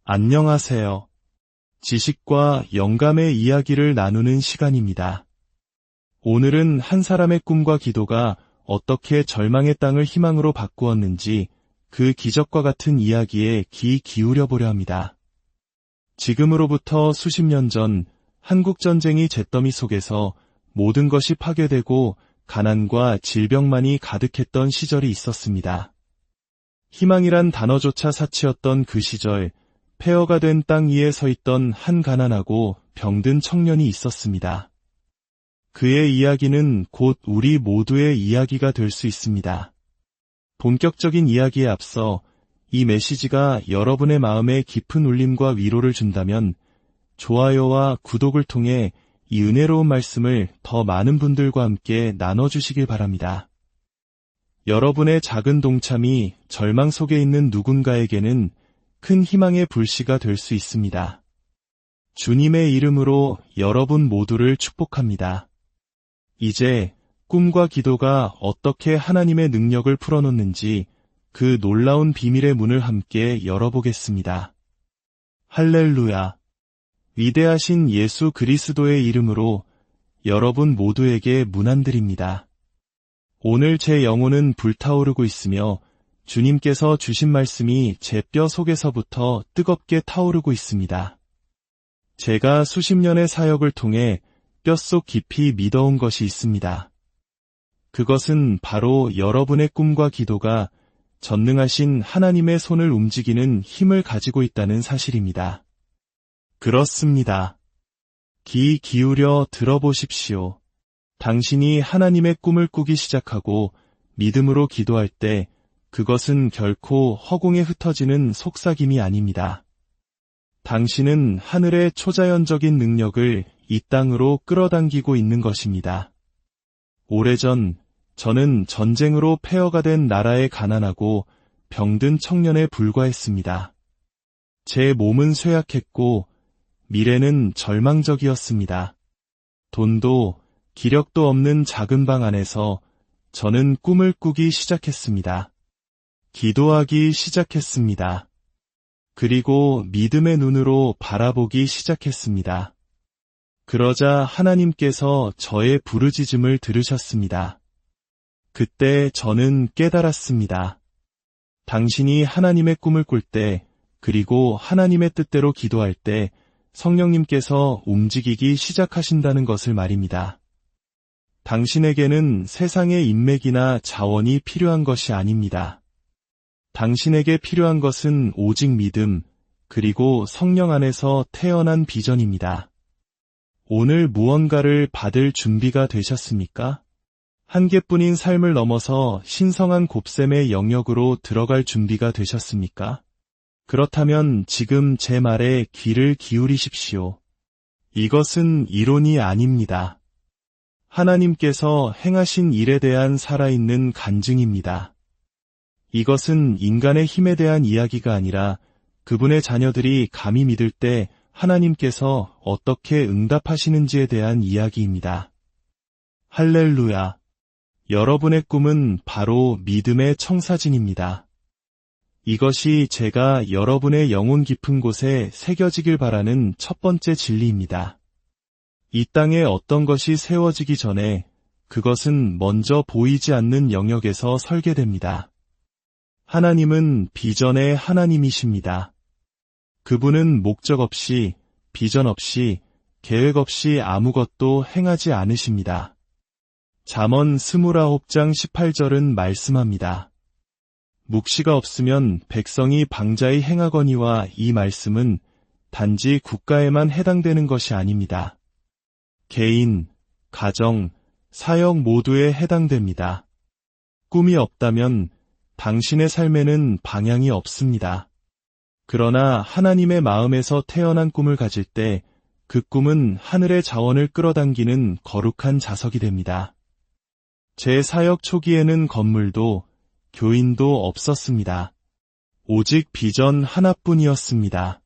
안녕하세요. 지식과 영감의 이야기를 나누는 시간입니다. 오늘은 한 사람의 꿈과 기도가 어떻게 절망의 땅을 희망으로 바꾸었는지 그 기적과 같은 이야기에 귀 기울여 보려 합니다. 지금으로부터 수십 년 전 한국전쟁이 잿더미 속에서 모든 것이 파괴되고 가난과 질병만이 가득했던 시절이 있었습니다. 희망이란 단어조차 사치였던 그 시절, 폐허가 된 땅 위에 서 있던 한 가난하고 병든 청년이 있었습니다. 그의 이야기는 곧 우리 모두의 이야기가 될 수 있습니다. 본격적인 이야기에 앞서 이 메시지가 여러분의 마음에 깊은 울림과 위로를 준다면 좋아요와 구독을 통해 이 은혜로운 말씀을 더 많은 분들과 함께 나눠주시길 바랍니다. 여러분의 작은 동참이 절망 속에 있는 누군가에게는 큰 희망의 불씨가 될 수 있습니다. 주님의 이름으로 여러분 모두를 축복합니다. 이제 꿈과 기도가 어떻게 하나님의 능력을 풀어놓는지 그 놀라운 비밀의 문을 함께 열어보겠습니다. 할렐루야! 위대하신 예수 그리스도의 이름으로 여러분 모두에게 문안드립니다. 오늘 제 영혼은 불타오르고 있으며 주님께서 주신 말씀이 제 뼈 속에서부터 뜨겁게 타오르고 있습니다. 제가 수십 년의 사역을 통해 뼛속 깊이 믿어온 것이 있습니다. 그것은 바로 여러분의 꿈과 기도가 전능하신 하나님의 손을 움직이는 힘을 가지고 있다는 사실입니다. 그렇습니다. 귀 기울여 들어보십시오. 당신이 하나님의 꿈을 꾸기 시작하고 믿음으로 기도할 때 그것은 결코 허공에 흩어지는 속삭임이 아닙니다. 당신은 하늘의 초자연적인 능력을 이 땅으로 끌어당기고 있는 것입니다. 오래전 저는 전쟁으로 폐허가 된 나라의 가난하고 병든 청년에 불과했습니다. 제 몸은 쇠약했고 미래는 절망적이었습니다. 돈도 기력도 없는 작은 방 안에서 저는 꿈을 꾸기 시작했습니다. 기도하기 시작했습니다. 그리고 믿음의 눈으로 바라보기 시작했습니다. 그러자 하나님께서 저의 부르짖음을 들으셨습니다. 그때 저는 깨달았습니다. 당신이 하나님의 꿈을 꿀 때, 그리고 하나님의 뜻대로 기도할 때 성령님께서 움직이기 시작하신다는 것을 말입니다. 당신에게는 세상의 인맥이나 자원이 필요한 것이 아닙니다. 당신에게 필요한 것은 오직 믿음, 그리고 성령 안에서 태어난 비전입니다. 오늘 무언가를 받을 준비가 되셨습니까? 한 개뿐인 삶을 넘어서 신성한 곱셈의 영역으로 들어갈 준비가 되셨습니까? 그렇다면 지금 제 말에 귀를 기울이십시오. 이것은 이론이 아닙니다. 하나님께서 행하신 일에 대한 살아있는 간증입니다. 이것은 인간의 힘에 대한 이야기가 아니라 그분의 자녀들이 감히 믿을 때 하나님께서 어떻게 응답하시는지에 대한 이야기입니다. 할렐루야! 여러분의 꿈은 바로 믿음의 청사진입니다. 이것이 제가 여러분의 영혼 깊은 곳에 새겨지길 바라는 첫 번째 진리입니다. 이 땅에 어떤 것이 세워지기 전에 그것은 먼저 보이지 않는 영역에서 설계됩니다. 하나님은 비전의 하나님이십니다. 그분은 목적 없이, 비전 없이, 계획 없이 아무것도 행하지 않으십니다. 잠언 29장 18절은 말씀합니다. 묵시가 없으면 백성이 방자히 행하거니와 이 말씀은 단지 국가에만 해당되는 것이 아닙니다. 개인, 가정, 사역 모두에 해당됩니다. 꿈이 없다면 당신의 삶에는 방향이 없습니다. 그러나 하나님의 마음에서 태어난 꿈을 가질 때 그 꿈은 하늘의 자원을 끌어당기는 거룩한 자석이 됩니다. 제 사역 초기에는 건물도 교인도 없었습니다. 오직 비전 하나뿐이었습니다.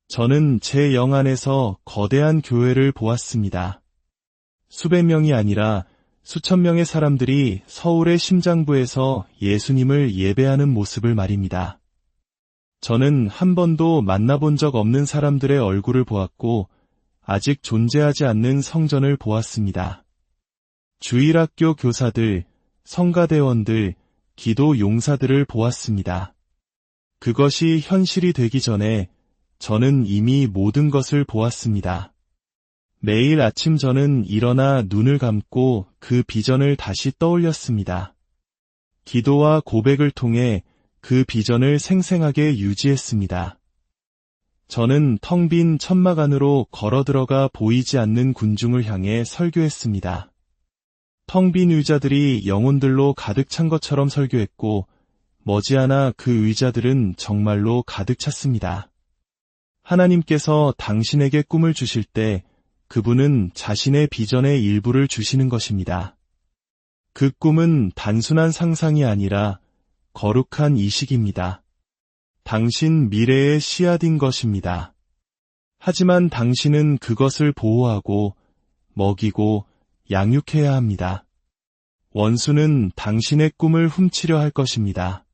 저는 제 영 안에서 거대한 교회를 보았습니다. 수백 명이 아니라 수천 명의 사람들이 서울의 심장부에서 예수님을 예배하는 모습을 말입니다. 저는 한 번도 만나본 적 없는 사람들의 얼굴을 보았고 아직 존재하지 않는 성전을 보았습니다. 주일학교 교사들, 성가대원들, 기도 용사들을 보았습니다. 그것이 현실이 되기 전에 저는 이미 모든 것을 보았습니다. 매일 아침 저는 일어나 눈을 감고 그 비전을 다시 떠올렸습니다. 기도와 고백을 통해 그 비전을 생생하게 유지했습니다. 저는 텅 빈 천막 안으로 걸어 들어가 보이지 않는 군중을 향해 설교했습니다. 텅 빈 의자들이 영혼들로 가득 찬 것처럼 설교했고 머지않아 그 의자들은 정말로 가득 찼습니다. 하나님께서 당신에게 꿈을 주실 때 그분은 자신의 비전의 일부를 주시는 것입니다. 그 꿈은 단순한 상상이 아니라 거룩한 이식입니다. 당신 미래의 씨앗인 것입니다. 하지만 당신은 그것을 보호하고 먹이고 양육해야 합니다. 원수는 당신의 꿈을 훔치려 할 것입니다.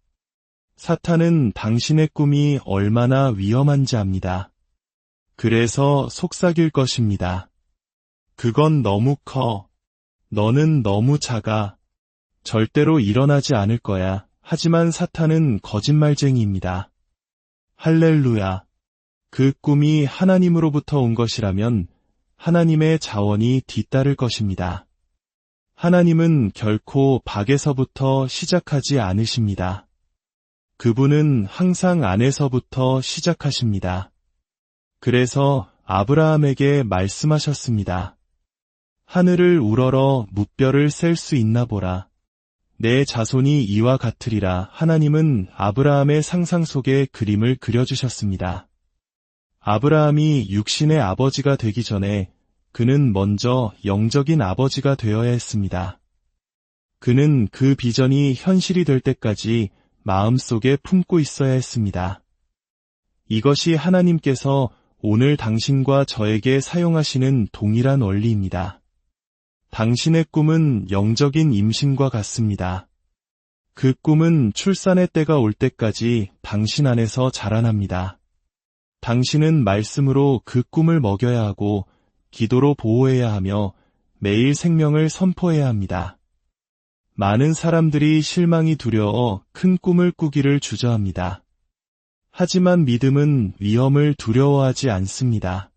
사탄은 당신의 꿈이 얼마나 위험한지 압니다. 그래서 속삭일 것입니다. 그건 너무 커. 너는 너무 작아. 절대로 일어나지 않을 거야. 하지만 사탄은 거짓말쟁이입니다. 할렐루야. 그 꿈이 하나님으로부터 온 것이라면 하나님의 자원이 뒤따를 것입니다. 하나님은 결코 밖에서부터 시작하지 않으십니다. 그분은 항상 안에서부터 시작하십니다. 그래서 아브라함에게 말씀하셨습니다. 하늘을 우러러 무뼈를 셀 수 있나 보라. 내 자손이 이와 같으리라. 하나님은 아브라함의 상상 속에 그림을 그려주셨습니다. 아브라함이 육신의 아버지가 되기 전에 그는 먼저 영적인 아버지가 되어야 했습니다. 그는 그 비전이 현실이 될 때까지 마음속에 품고 있어야 했습니다. 이것이 하나님께서 오늘 당신과 저에게 사용하시는 동일한 원리입니다. 당신의 꿈은 영적인 임신과 같습니다. 그 꿈은 출산의 때가 올 때까지 당신 안에서 자라납니다. 당신은 말씀으로 그 꿈을 먹여야 하고 기도로 보호해야 하며 매일 생명을 선포해야 합니다. 많은 사람들이 실망이 두려워 큰 꿈을 꾸기를 주저합니다. 하지만 믿음은 위험을 두려워하지 않습니다.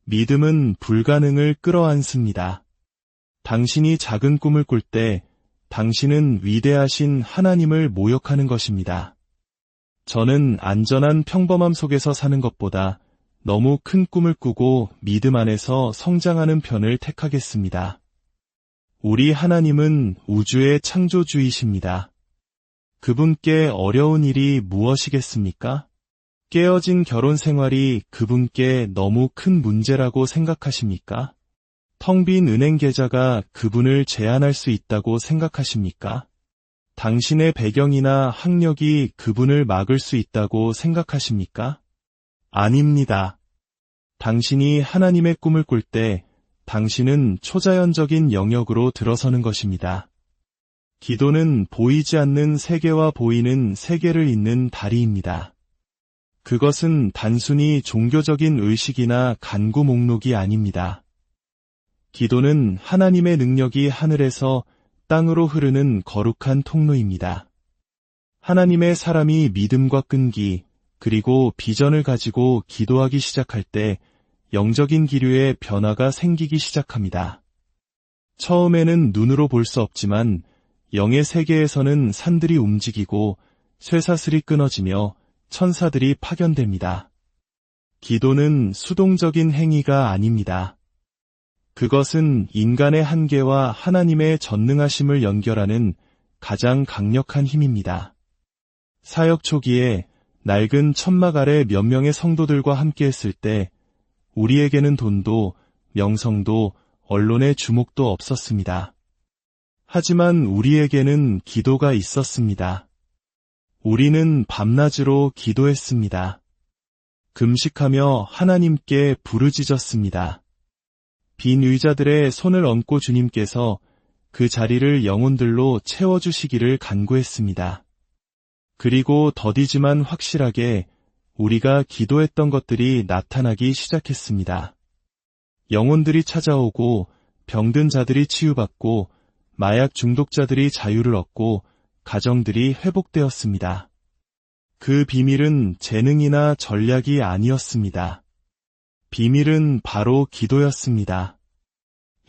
믿음은 불가능을 끌어안습니다. 당신이 작은 꿈을 꿀 때 당신은 위대하신 하나님을 모욕하는 것입니다. 저는 안전한 평범함 속에서 사는 것보다 너무 큰 꿈을 꾸고 믿음 안에서 성장하는 편을 택하겠습니다. 우리 하나님은 우주의 창조주이십니다. 그분께 어려운 일이 무엇이겠습니까? 깨어진 결혼 생활이 그분께 너무 큰 문제라고 생각하십니까? 텅 빈 은행 계좌가 그분을 제한할 수 있다고 생각하십니까? 당신의 배경이나 학력이 그분을 막을 수 있다고 생각하십니까? 아닙니다. 당신이 하나님의 꿈을 꿀 때 당신은 초자연적인 영역으로 들어서는 것입니다. 기도는 보이지 않는 세계와 보이는 세계를 잇는 다리입니다. 그것은 단순히 종교적인 의식이나 간구 목록이 아닙니다. 기도는 하나님의 능력이 하늘에서 땅으로 흐르는 거룩한 통로입니다. 하나님의 사람이 믿음과 끈기, 그리고 비전을 가지고 기도하기 시작할 때 영적인 기류에 변화가 생기기 시작합니다. 처음에는 눈으로 볼 수 없지만 영의 세계에서는 산들이 움직이고 쇠사슬이 끊어지며 천사들이 파견됩니다. 기도는 수동적인 행위가 아닙니다. 그것은 인간의 한계와 하나님의 전능하심을 연결하는 가장 강력한 힘입니다. 사역 초기에 낡은 천막 아래 몇 명의 성도들과 함께했을 때 우리에게는 돈도 명성도 언론의 주목도 없었습니다. 하지만 우리에게는 기도가 있었습니다. 우리는 밤낮으로 기도했습니다. 금식하며 하나님께 부르짖었습니다. 빈 의자들의 손을 얹고 주님께서 그 자리를 영혼들로 채워주시기를 간구했습니다. 그리고 더디지만 확실하게 우리가 기도했던 것들이 나타나기 시작했습니다. 영혼들이 찾아오고 병든 자들이 치유받고 마약 중독자들이 자유를 얻고 가정들이 회복되었습니다. 그 비밀은 재능이나 전략이 아니었습니다. 비밀은 바로 기도였습니다.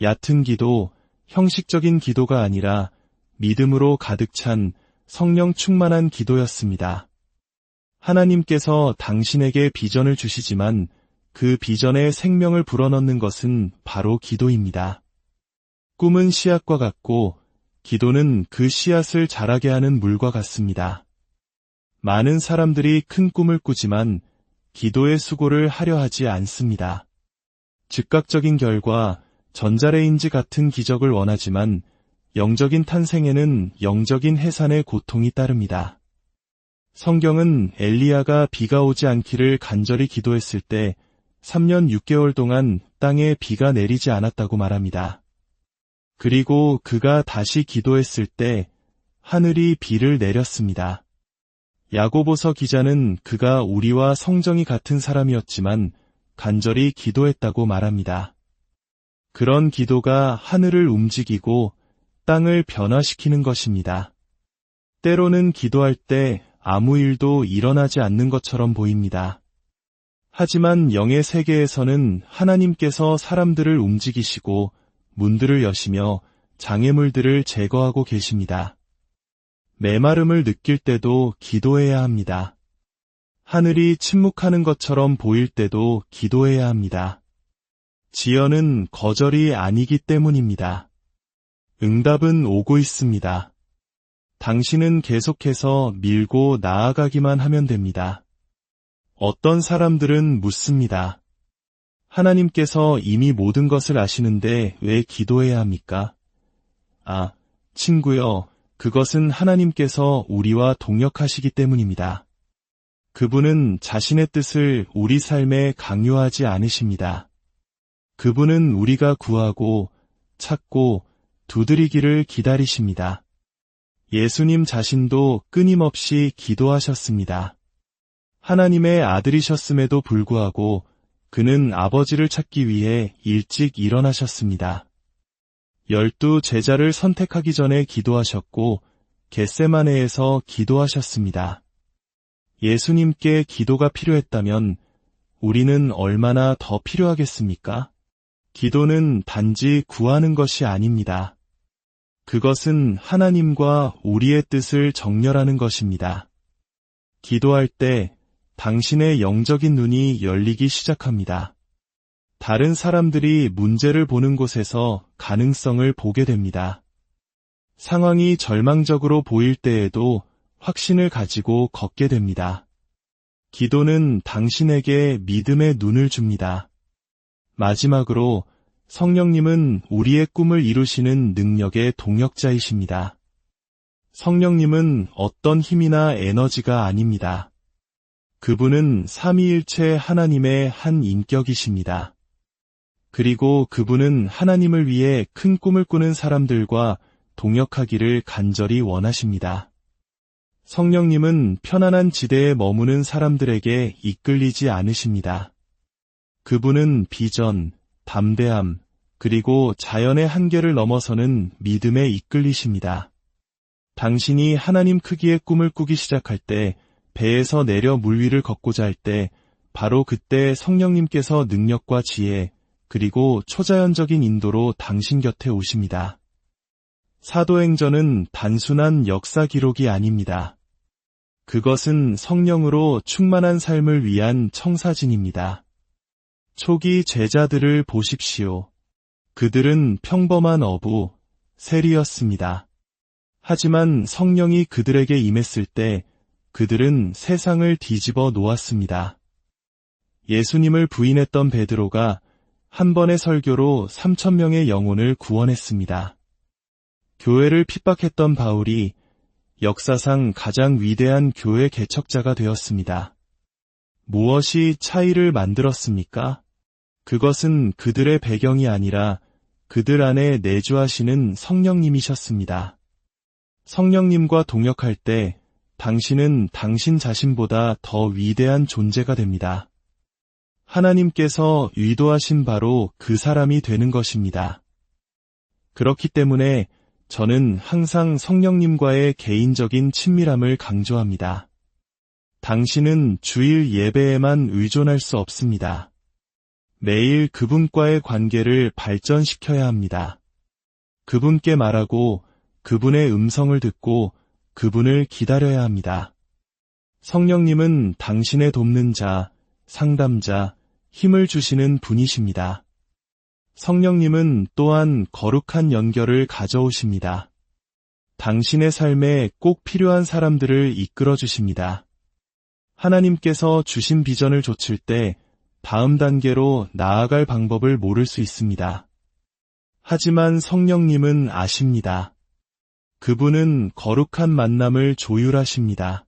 얕은 기도, 형식적인 기도가 아니라 믿음으로 가득 찬 성령 충만한 기도였습니다. 하나님께서 당신에게 비전을 주시지만 그 비전에 생명을 불어넣는 것은 바로 기도입니다. 꿈은 씨앗과 같고 기도는 그 씨앗을 자라게 하는 물과 같습니다. 많은 사람들이 큰 꿈을 꾸지만 기도의 수고를 하려 하지 않습니다. 즉각적인 결과, 전자레인지 같은 기적을 원하지만 영적인 탄생에는 영적인 해산의 고통이 따릅니다. 성경은 엘리야가 비가 오지 않기를 간절히 기도했을 때 3년 6개월 동안 땅에 비가 내리지 않았다고 말합니다. 그리고 그가 다시 기도했을 때 하늘이 비를 내렸습니다. 야고보서 기자는 그가 우리와 성정이 같은 사람이었지만 간절히 기도했다고 말합니다. 그런 기도가 하늘을 움직이고 땅을 변화시키는 것입니다. 때로는 기도할 때 아무 일도 일어나지 않는 것처럼 보입니다. 하지만 영의 세계에서는 하나님께서 사람들을 움직이시고 문들을 여시며 장애물들을 제거하고 계십니다. 메마름을 느낄 때도 기도해야 합니다. 하늘이 침묵하는 것처럼 보일 때도 기도해야 합니다. 지연은 거절이 아니기 때문입니다. 응답은 오고 있습니다. 당신은 계속해서 밀고 나아가기만 하면 됩니다. 어떤 사람들은 묻습니다. 하나님께서 이미 모든 것을 아시는데 왜 기도해야 합니까? 아, 친구여, 그것은 하나님께서 우리와 동역하시기 때문입니다. 그분은 자신의 뜻을 우리 삶에 강요하지 않으십니다. 그분은 우리가 구하고 찾고 두드리기를 기다리십니다. 예수님 자신도 끊임없이 기도하셨습니다. 하나님의 아들이셨음에도 불구하고 그는 아버지를 찾기 위해 일찍 일어나셨습니다. 12 제자를 선택하기 전에 기도하셨고 겟세마네에서 기도하셨습니다. 예수님께 기도가 필요했다면 우리는 얼마나 더 필요하겠습니까? 기도는 단지 구하는 것이 아닙니다. 그것은 하나님과 우리의 뜻을 정렬하는 것입니다. 기도할 때 당신의 영적인 눈이 열리기 시작합니다. 다른 사람들이 문제를 보는 곳에서 가능성을 보게 됩니다. 상황이 절망적으로 보일 때에도 확신을 가지고 걷게 됩니다. 기도는 당신에게 믿음의 눈을 줍니다. 마지막으로 성령님은 우리의 꿈을 이루시는 능력의 동역자이십니다. 성령님은 어떤 힘이나 에너지가 아닙니다. 그분은 삼위일체 하나님의 한 인격이십니다. 그리고 그분은 하나님을 위해 큰 꿈을 꾸는 사람들과 동역하기를 간절히 원하십니다. 성령님은 편안한 지대에 머무는 사람들에게 이끌리지 않으십니다. 그분은 비전, 담대함, 그리고 자연의 한계를 넘어서는 믿음에 이끌리십니다. 당신이 하나님 크기의 꿈을 꾸기 시작할 때, 배에서 내려 물 위를 걷고자 할 때, 바로 그때 성령님께서 능력과 지혜, 그리고 초자연적인 인도로 당신 곁에 오십니다. 사도행전은 단순한 역사 기록이 아닙니다. 그것은 성령으로 충만한 삶을 위한 청사진입니다. 초기 제자들을 보십시오. 그들은 평범한 어부, 세리였습니다. 하지만 성령이 그들에게 임했을 때 그들은 세상을 뒤집어 놓았습니다. 예수님을 부인했던 베드로가 한 번의 설교로 3,000명의 영혼을 구원했습니다. 교회를 핍박했던 바울이 역사상 가장 위대한 교회 개척자가 되었습니다. 무엇이 차이를 만들었습니까? 그것은 그들의 배경이 아니라 그들 안에 내주하시는 성령님이셨습니다. 성령님과 동역할 때 당신은 당신 자신보다 더 위대한 존재가 됩니다. 하나님께서 의도하신 바로 그 사람이 되는 것입니다. 그렇기 때문에 저는 항상 성령님과의 개인적인 친밀함을 강조합니다. 당신은 주일 예배에만 의존할 수 없습니다. 매일 그분과의 관계를 발전시켜야 합니다. 그분께 말하고 그분의 음성을 듣고 그분을 기다려야 합니다. 성령님은 당신의 돕는 자, 상담자, 힘을 주시는 분이십니다. 성령님은 또한 거룩한 연결을 가져오십니다. 당신의 삶에 꼭 필요한 사람들을 이끌어 주십니다. 하나님께서 주신 비전을 좇을 때 다음 단계로 나아갈 방법을 모를 수 있습니다. 하지만 성령님은 아십니다. 그분은 거룩한 만남을 조율하십니다.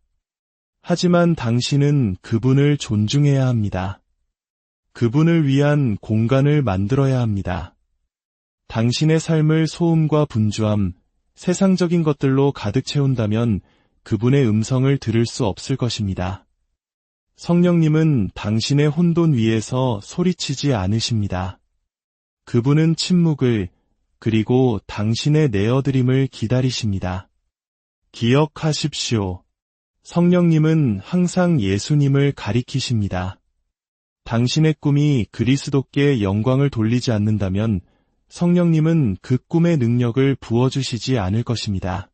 하지만 당신은 그분을 존중해야 합니다. 그분을 위한 공간을 만들어야 합니다. 당신의 삶을 소음과 분주함, 세상적인 것들로 가득 채운다면 그분의 음성을 들을 수 없을 것입니다. 성령님은 당신의 혼돈 위에서 소리치지 않으십니다. 그분은 침묵을, 그리고 당신의 내어드림을 기다리십니다. 기억하십시오. 성령님은 항상 예수님을 가리키십니다. 당신의 꿈이 그리스도께 영광을 돌리지 않는다면 성령님은 그 꿈의 능력을 부어주시지 않을 것입니다.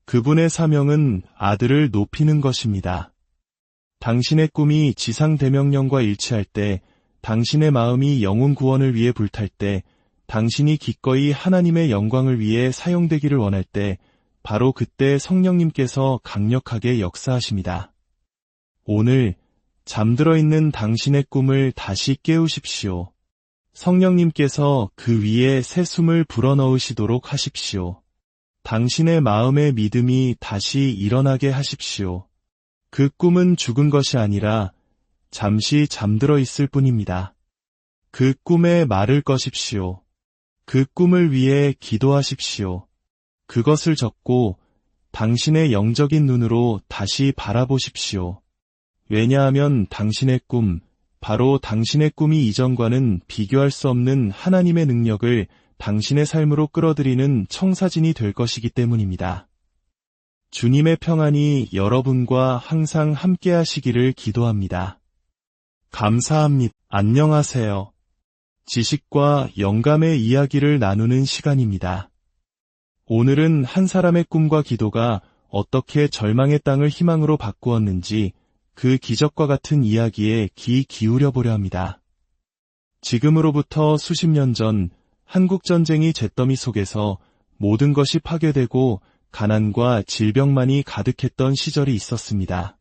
그분의 사명은 아들을 높이는 것입니다. 당신의 꿈이 지상대명령과 일치할 때, 당신의 마음이 영혼 구원을 위해 불탈 때, 당신이 기꺼이 하나님의 영광을 위해 사용되기를 원할 때, 바로 그때 성령님께서 강력하게 역사하십니다. 오늘 잠들어 있는 당신의 꿈을 다시 깨우십시오. 성령님께서 그 위에 새 숨을 불어넣으시도록 하십시오. 당신의 마음의 믿음이 다시 일어나게 하십시오. 그 꿈은 죽은 것이 아니라 잠시 잠들어 있을 뿐입니다. 그 꿈에 말을 거십시오. 그 꿈을 위해 기도하십시오. 그것을 적고 당신의 영적인 눈으로 다시 바라보십시오. 왜냐하면 당신의 꿈, 바로 당신의 꿈이 이전과는 비교할 수 없는 하나님의 능력을 당신의 삶으로 끌어들이는 청사진이 될 것이기 때문입니다. 주님의 평안이 여러분과 항상 함께 하시기를 기도합니다. 감사합니다. 안녕하세요. 지식과 영감의 이야기를 나누는 시간입니다. 오늘은 한 사람의 꿈과 기도가 어떻게 절망의 땅을 희망으로 바꾸었는지 그 기적과 같은 이야기에 귀 기울여 보려 합니다. 지금으로부터 수십 년 전 한국전쟁이 잿더미 속에서 모든 것이 파괴되고 가난과 질병만이 가득했던 시절이 있었습니다.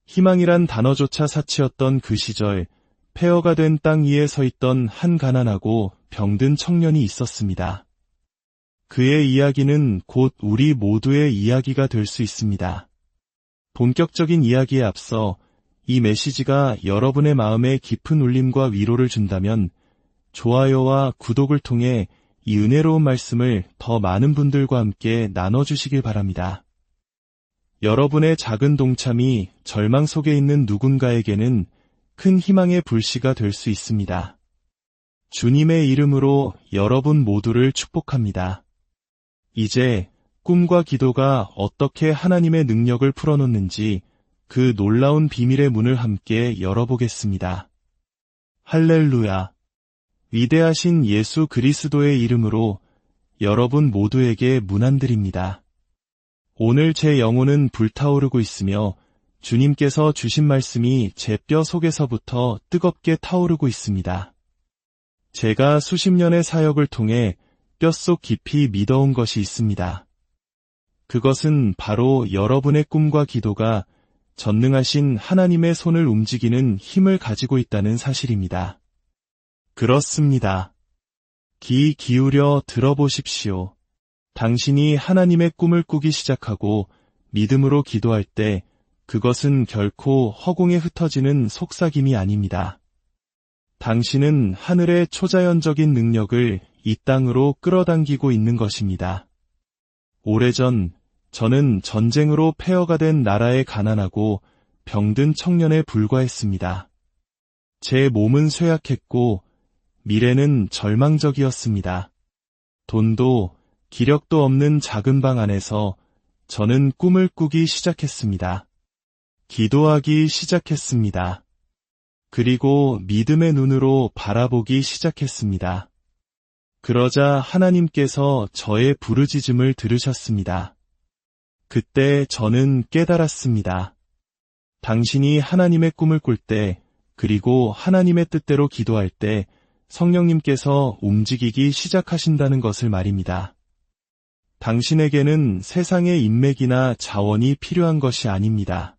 희망이란 단어조차 사치였던 그 시절, 폐허가 된 땅 위에 서 있던 한 가난하고 병든 청년이 있었습니다. 그의 이야기는 곧 우리 모두의 이야기가 될 수 있습니다. 본격적인 이야기에 앞서 이 메시지가 여러분의 마음에 깊은 울림과 위로를 준다면 좋아요와 구독을 통해 이 은혜로운 말씀을 더 많은 분들과 함께 나눠주시길 바랍니다. 여러분의 작은 동참이 절망 속에 있는 누군가에게는 큰 희망의 불씨가 될 수 있습니다. 주님의 이름으로 여러분 모두를 축복합니다. 이제 꿈과 기도가 어떻게 하나님의 능력을 풀어놓는지 그 놀라운 비밀의 문을 함께 열어보겠습니다. 할렐루야! 위대하신 예수 그리스도의 이름으로 여러분 모두에게 문안드립니다. 오늘 제 영혼은 불타오르고 있으며 주님께서 주신 말씀이 제 뼈 속에서부터 뜨겁게 타오르고 있습니다. 제가 수십 년의 사역을 통해 뼛속 깊이 믿어온 것이 있습니다. 그것은 바로 여러분의 꿈과 기도가 전능하신 하나님의 손을 움직이는 힘을 가지고 있다는 사실입니다. 그렇습니다. 귀 기울여 들어보십시오. 당신이 하나님의 꿈을 꾸기 시작하고 믿음으로 기도할 때 그것은 결코 허공에 흩어지는 속삭임이 아닙니다. 당신은 하늘의 초자연적인 능력을 이 땅으로 끌어당기고 있는 것입니다. 오래전 저는 전쟁으로 폐허가 된 나라의 가난하고 병든 청년에 불과했습니다. 제 몸은 쇠약했고 미래는 절망적이었습니다. 돈도 기력도 없는 작은 방 안에서 저는 꿈을 꾸기 시작했습니다. 기도하기 시작했습니다. 그리고 믿음의 눈으로 바라보기 시작했습니다. 그러자 하나님께서 저의 부르짖음을 들으셨습니다. 그때 저는 깨달았습니다. 당신이 하나님의 꿈을 꿀 때, 그리고 하나님의 뜻대로 기도할 때 성령님께서 움직이기 시작하신다는 것을 말입니다. 당신에게는 세상의 인맥이나 자원이 필요한 것이 아닙니다.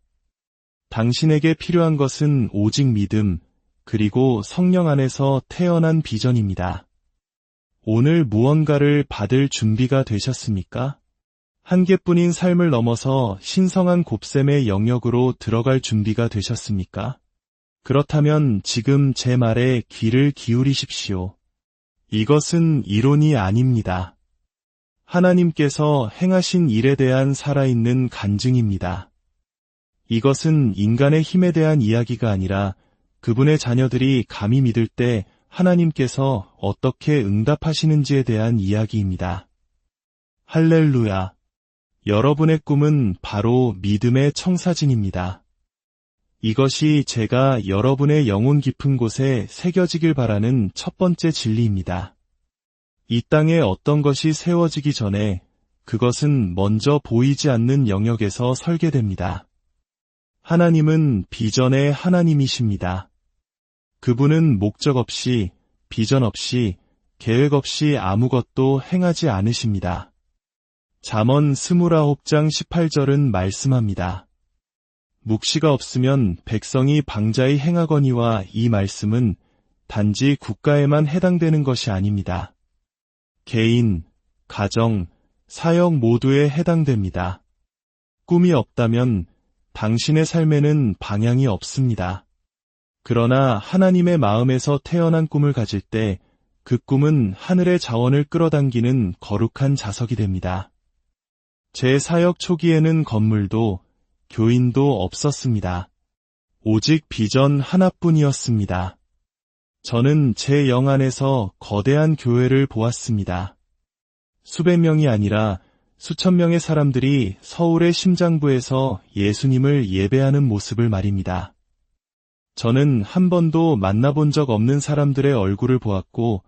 당신에게 필요한 것은 오직 믿음, 그리고 성령 안에서 태어난 비전입니다. 오늘 무언가를 받을 준비가 되셨습니까? 한 개뿐인 삶을 넘어서 신성한 곱셈의 영역으로 들어갈 준비가 되셨습니까? 그렇다면 지금 제 말에 귀를 기울이십시오. 이것은 이론이 아닙니다. 하나님께서 행하신 일에 대한 살아있는 간증입니다. 이것은 인간의 힘에 대한 이야기가 아니라 그분의 자녀들이 감히 믿을 때 하나님께서 어떻게 응답하시는지에 대한 이야기입니다. 할렐루야! 여러분의 꿈은 바로 믿음의 청사진입니다. 이것이 제가 여러분의 영혼 깊은 곳에 새겨지길 바라는 첫 번째 진리입니다. 이 땅에 어떤 것이 세워지기 전에 그것은 먼저 보이지 않는 영역에서 설계됩니다. 하나님은 비전의 하나님이십니다. 그분은 목적 없이, 비전 없이, 계획 없이 아무것도 행하지 않으십니다. 잠언 29장 18절은 말씀합니다. 묵시가 없으면 백성이 방자히 행하거니와 이 말씀은 단지 국가에만 해당되는 것이 아닙니다. 개인, 가정, 사역 모두에 해당됩니다. 꿈이 없다면 당신의 삶에는 방향이 없습니다. 그러나 하나님의 마음에서 태어난 꿈을 가질 때 그 꿈은 하늘의 자원을 끌어당기는 거룩한 자석이 됩니다. 제 사역 초기에는 건물도 교인도 없었습니다. 오직 비전 하나뿐이었습니다. 저는 제 영 안에서 거대한 교회를 보았습니다. 수백 명이 아니라 수천 명의 사람들이 서울의 심장부에서 예수님을 예배하는 모습을 말입니다. 저는 한 번도 만나본 적 없는 사람들의 얼굴을 보았고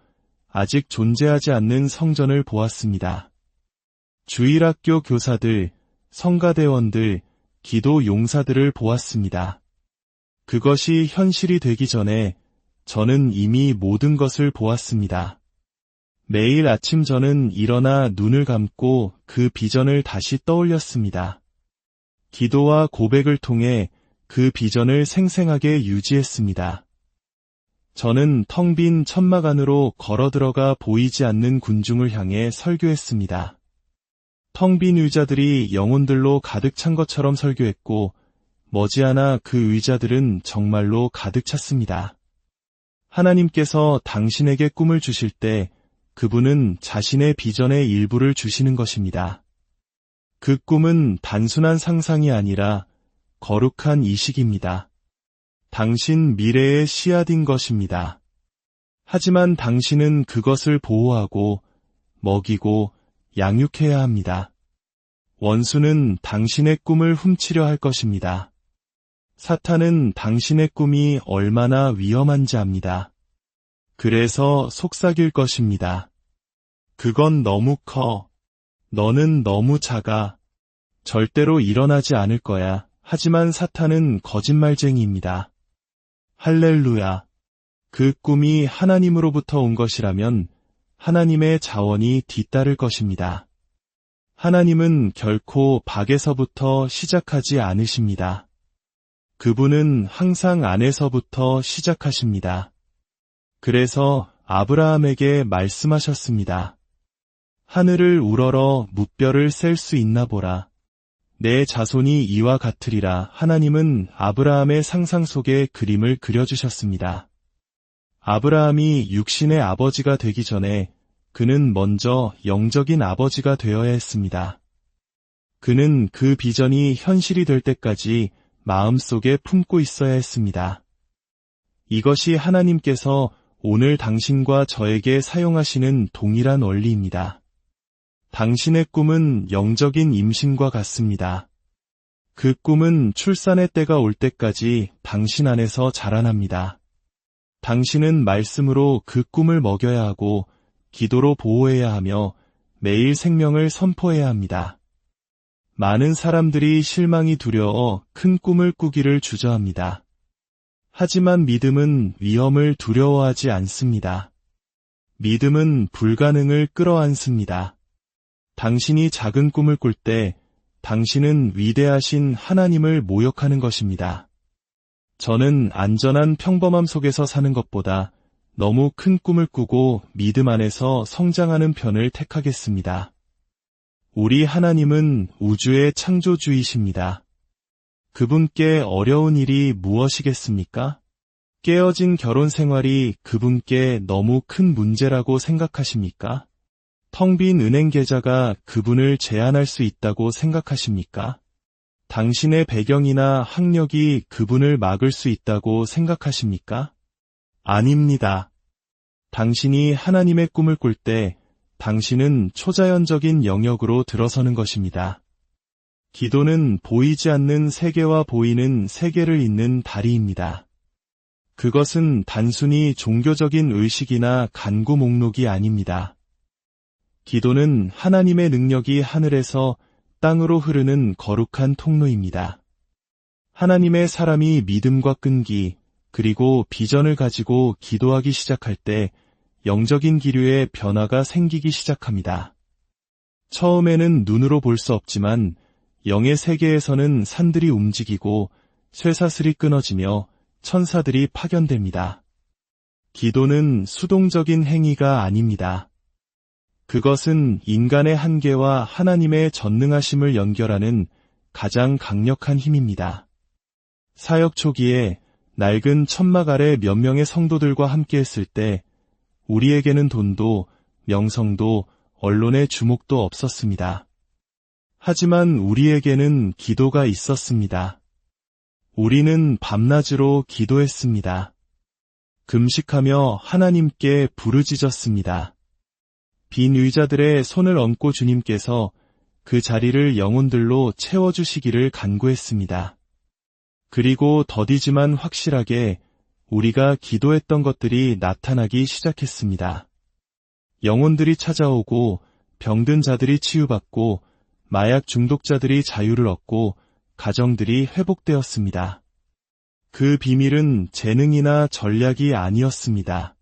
아직 존재하지 않는 성전을 보았습니다. 주일학교 교사들, 성가대원들, 기도 용사들을 보았습니다. 그것이 현실이 되기 전에 저는 이미 모든 것을 보았습니다. 매일 아침 저는 일어나 눈을 감고 그 비전을 다시 떠올렸습니다. 기도와 고백을 통해 그 비전을 생생하게 유지했습니다. 저는 텅 빈 천막 안으로 걸어 들어가 보이지 않는 군중을 향해 설교했습니다. 텅 빈 의자들이 영혼들로 가득 찬 것처럼 설교했고 머지않아 그 의자들은 정말로 가득 찼습니다. 하나님께서 당신에게 꿈을 주실 때 그분은 자신의 비전의 일부를 주시는 것입니다. 그 꿈은 단순한 상상이 아니라 거룩한 이식입니다. 당신 미래의 씨앗인 것입니다. 하지만 당신은 그것을 보호하고 먹이고 양육해야 합니다. 원수는 당신의 꿈을 훔치려 할 것입니다. 사탄은 당신의 꿈이 얼마나 위험한지 압니다. 그래서 속삭일 것입니다. 그건 너무 커. 너는 너무 작아. 절대로 일어나지 않을 거야. 하지만 사탄은 거짓말쟁이입니다. 할렐루야. 그 꿈이 하나님으로부터 온 것이라면 하나님의 자원이 뒤따를 것입니다. 하나님은 결코 밖에서부터 시작하지 않으십니다. 그분은 항상 안에서부터 시작하십니다. 그래서 아브라함에게 말씀하셨습니다. 하늘을 우러러 무뼈를 셀 수 있나 보라. 내 자손이 이와 같으리라. 하나님은 아브라함의 상상 속에 그림을 그려주셨습니다. 아브라함이 육신의 아버지가 되기 전에 그는 먼저 영적인 아버지가 되어야 했습니다. 그는 그 비전이 현실이 될 때까지 마음속에 품고 있어야 했습니다. 이것이 하나님께서 오늘 당신과 저에게 사용하시는 동일한 원리입니다. 당신의 꿈은 영적인 임신과 같습니다. 그 꿈은 출산의 때가 올 때까지 당신 안에서 자라납니다. 당신은 말씀으로 그 꿈을 먹여야 하고 기도로 보호해야 하며 매일 생명을 선포해야 합니다. 많은 사람들이 실망이 두려워 큰 꿈을 꾸기를 주저합니다. 하지만 믿음은 위험을 두려워하지 않습니다. 믿음은 불가능을 끌어안습니다. 당신이 작은 꿈을 꿀 때 당신은 위대하신 하나님을 모욕하는 것입니다. 저는 안전한 평범함 속에서 사는 것보다 너무 큰 꿈을 꾸고 믿음 안에서 성장하는 편을 택하겠습니다. 우리 하나님은 우주의 창조주이십니다. 그분께 어려운 일이 무엇이겠습니까? 깨어진 결혼 생활이 그분께 너무 큰 문제라고 생각하십니까? 텅 빈 은행 계좌가 그분을 제한할 수 있다고 생각하십니까? 당신의 배경이나 학력이 그분을 막을 수 있다고 생각하십니까? 아닙니다. 당신이 하나님의 꿈을 꿀 때 당신은 초자연적인 영역으로 들어서는 것입니다. 기도는 보이지 않는 세계와 보이는 세계를 잇는 다리입니다. 그것은 단순히 종교적인 의식이나 간구 목록이 아닙니다. 기도는 하나님의 능력이 하늘에서 땅으로 흐르는 거룩한 통로입니다. 하나님의 사람이 믿음과 끈기, 그리고 비전을 가지고 기도하기 시작할 때 영적인 기류에 변화가 생기기 시작합니다. 처음에는 눈으로 볼 수 없지만 영의 세계에서는 산들이 움직이고 쇠사슬이 끊어지며 천사들이 파견됩니다. 기도는 수동적인 행위가 아닙니다. 그것은 인간의 한계와 하나님의 전능하심을 연결하는 가장 강력한 힘입니다. 사역 초기에 낡은 천막 아래 몇 명의 성도들과 함께했을 때 우리에게는 돈도 명성도 언론의 주목도 없었습니다. 하지만 우리에게는 기도가 있었습니다. 우리는 밤낮으로 기도했습니다. 금식하며 하나님께 부르짖었습니다. 빈 의자들의 손을 얹고 주님께서 그 자리를 영혼들로 채워주시기를 간구했습니다. 그리고 더디지만 확실하게 우리가 기도했던 것들이 나타나기 시작했습니다. 영혼들이 찾아오고 병든 자들이 치유받고 마약 중독자들이 자유를 얻고 가정들이 회복되었습니다. 그 비밀은 재능이나 전략이 아니었습니다.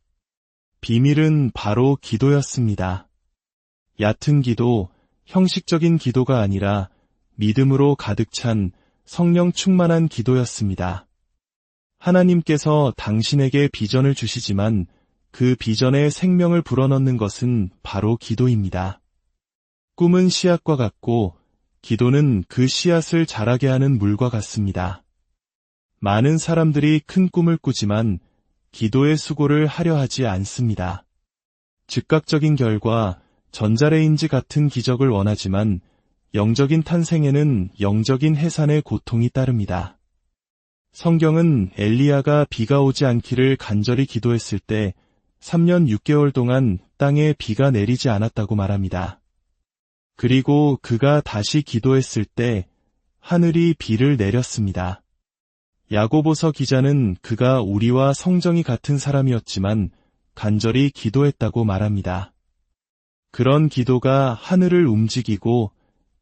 비밀은 바로 기도였습니다. 얕은 기도, 형식적인 기도가 아니라 믿음으로 가득 찬 성령 충만한 기도였습니다. 하나님께서 당신에게 비전을 주시지만 그 비전에 생명을 불어넣는 것은 바로 기도입니다. 꿈은 씨앗과 같고 기도는 그 씨앗을 자라게 하는 물과 같습니다. 많은 사람들이 큰 꿈을 꾸지만 기도의 수고를 하려 하지 않습니다. 즉각적인 결과, 전자레인지 같은 기적을 원하지만 영적인 탄생에는 영적인 해산의 고통이 따릅니다. 성경은 엘리야가 비가 오지 않기를 간절히 기도했을 때 3년 6개월 동안 땅에 비가 내리지 않았다고 말합니다. 그리고 그가 다시 기도했을 때 하늘이 비를 내렸습니다. 야고보서 기자는 그가 우리와 성정이 같은 사람이었지만 간절히 기도했다고 말합니다. 그런 기도가 하늘을 움직이고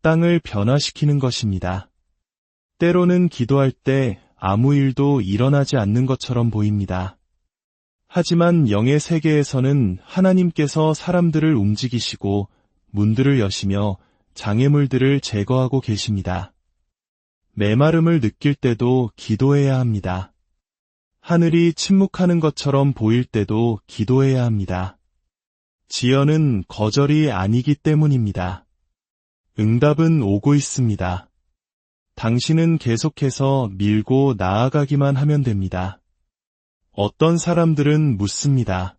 땅을 변화시키는 것입니다. 때로는 기도할 때 아무 일도 일어나지 않는 것처럼 보입니다. 하지만 영의 세계에서는 하나님께서 사람들을 움직이시고 문들을 여시며 장애물들을 제거하고 계십니다. 메마름을 느낄 때도 기도해야 합니다. 하늘이 침묵하는 것처럼 보일 때도 기도해야 합니다. 지연은 거절이 아니기 때문입니다. 응답은 오고 있습니다. 당신은 계속해서 밀고 나아가기만 하면 됩니다. 어떤 사람들은 묻습니다.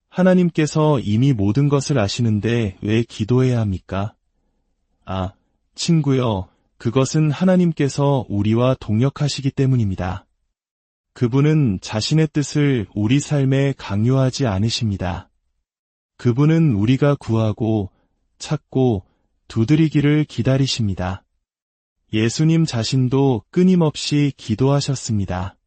하나님께서 이미 모든 것을 아시는데 왜 기도해야 합니까? 친구여, 그것은 하나님께서 우리와 동역하시기 때문입니다. 그분은 자신의 뜻을 우리 삶에 강요하지 않으십니다. 그분은 우리가 구하고 찾고 두드리기를 기다리십니다. 예수님 자신도 끊임없이 기도하셨습니다.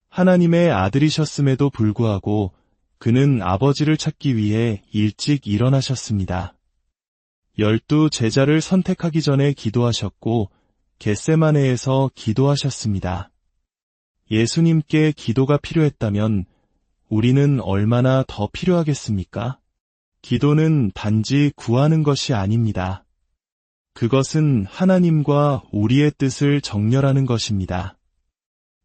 하나님의 아들이셨음에도 불구하고 그는 아버지를 찾기 위해 일찍 일어나셨습니다. 12 제자를 선택하기 전에 기도하셨고 겟세마네에서 기도하셨습니다. 예수님께 기도가 필요했다면 우리는 얼마나 더 필요하겠습니까? 기도는 단지 구하는 것이 아닙니다. 그것은 하나님과 우리의 뜻을 정렬하는 것입니다.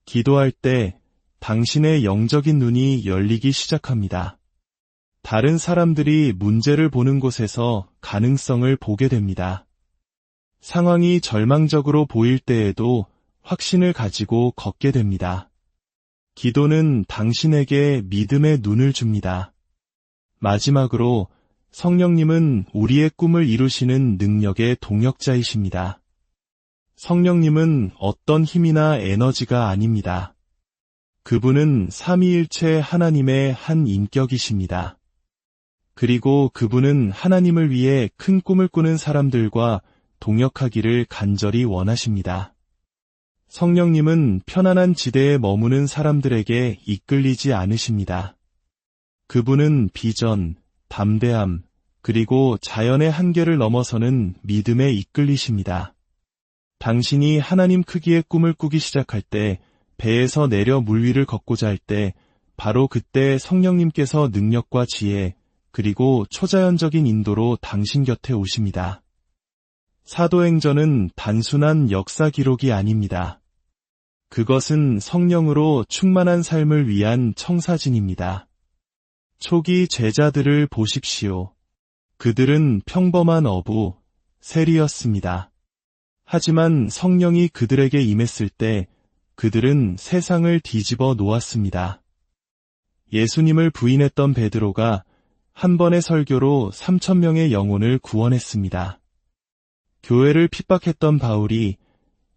기도할 때 당신의 영적인 눈이 열리기 시작합니다. 다른 사람들이 문제를 보는 곳에서 가능성을 보게 됩니다. 상황이 절망적으로 보일 때에도 확신을 가지고 걷게 됩니다. 기도는 당신에게 믿음의 눈을 줍니다. 마지막으로 성령님은 우리의 꿈을 이루시는 능력의 동역자이십니다. 성령님은 어떤 힘이나 에너지가 아닙니다. 그분은 삼위일체 하나님의 한 인격이십니다. 그리고 그분은 하나님을 위해 큰 꿈을 꾸는 사람들과 동역하기를 간절히 원하십니다. 성령님은 편안한 지대에 머무는 사람들에게 이끌리지 않으십니다. 그분은 비전, 담대함, 그리고 자연의 한계를 넘어서는 믿음에 이끌리십니다. 당신이 하나님 크기의 꿈을 꾸기 시작할 때, 배에서 내려 물 위를 걷고자 할 때, 바로 그때 성령님께서 능력과 지혜, 그리고 초자연적인 인도로 당신 곁에 오십니다. 사도행전은 단순한 역사 기록이 아닙니다. 그것은 성령으로 충만한 삶을 위한 청사진입니다. 초기 제자들을 보십시오. 그들은 평범한 어부, 세리였습니다. 하지만 성령이 그들에게 임했을 때 그들은 세상을 뒤집어 놓았습니다. 예수님을 부인했던 베드로가 한 번의 설교로 3,000명의 영혼을 구원했습니다. 교회를 핍박했던 바울이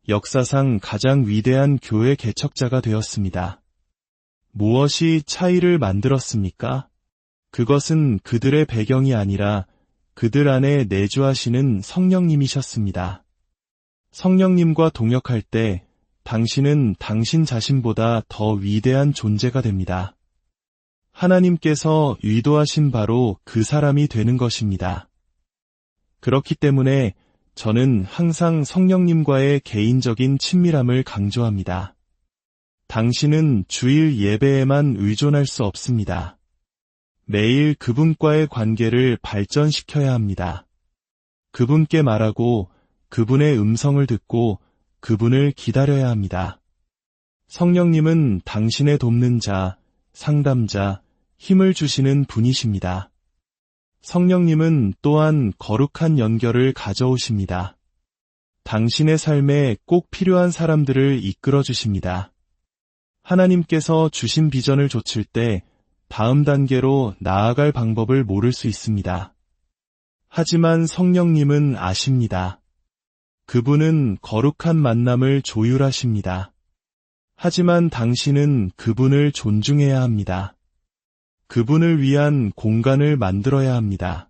역사상 가장 위대한 교회 개척자가 되었습니다. 무엇이 차이를 만들었습니까? 그것은 그들의 배경이 아니라 그들 안에 내주하시는 성령님이셨습니다. 성령님과 동역할 때 당신은 당신 자신보다 더 위대한 존재가 됩니다. 하나님께서 의도하신 바로 그 사람이 되는 것입니다. 그렇기 때문에 저는 항상 성령님과의 개인적인 친밀함을 강조합니다. 당신은 주일 예배에만 의존할 수 없습니다. 매일 그분과의 관계를 발전시켜야 합니다. 그분께 말하고 그분의 음성을 듣고 그분을 기다려야 합니다. 성령님은 당신의 돕는 자, 상담자, 힘을 주시는 분이십니다. 성령님은 또한 거룩한 연결을 가져오십니다. 당신의 삶에 꼭 필요한 사람들을 이끌어 주십니다. 하나님께서 주신 비전을 좇을 때 다음 단계로 나아갈 방법을 모를 수 있습니다. 하지만 성령님은 아십니다. 그분은 거룩한 만남을 조율하십니다. 하지만 당신은 그분을 존중해야 합니다. 그분을 위한 공간을 만들어야 합니다.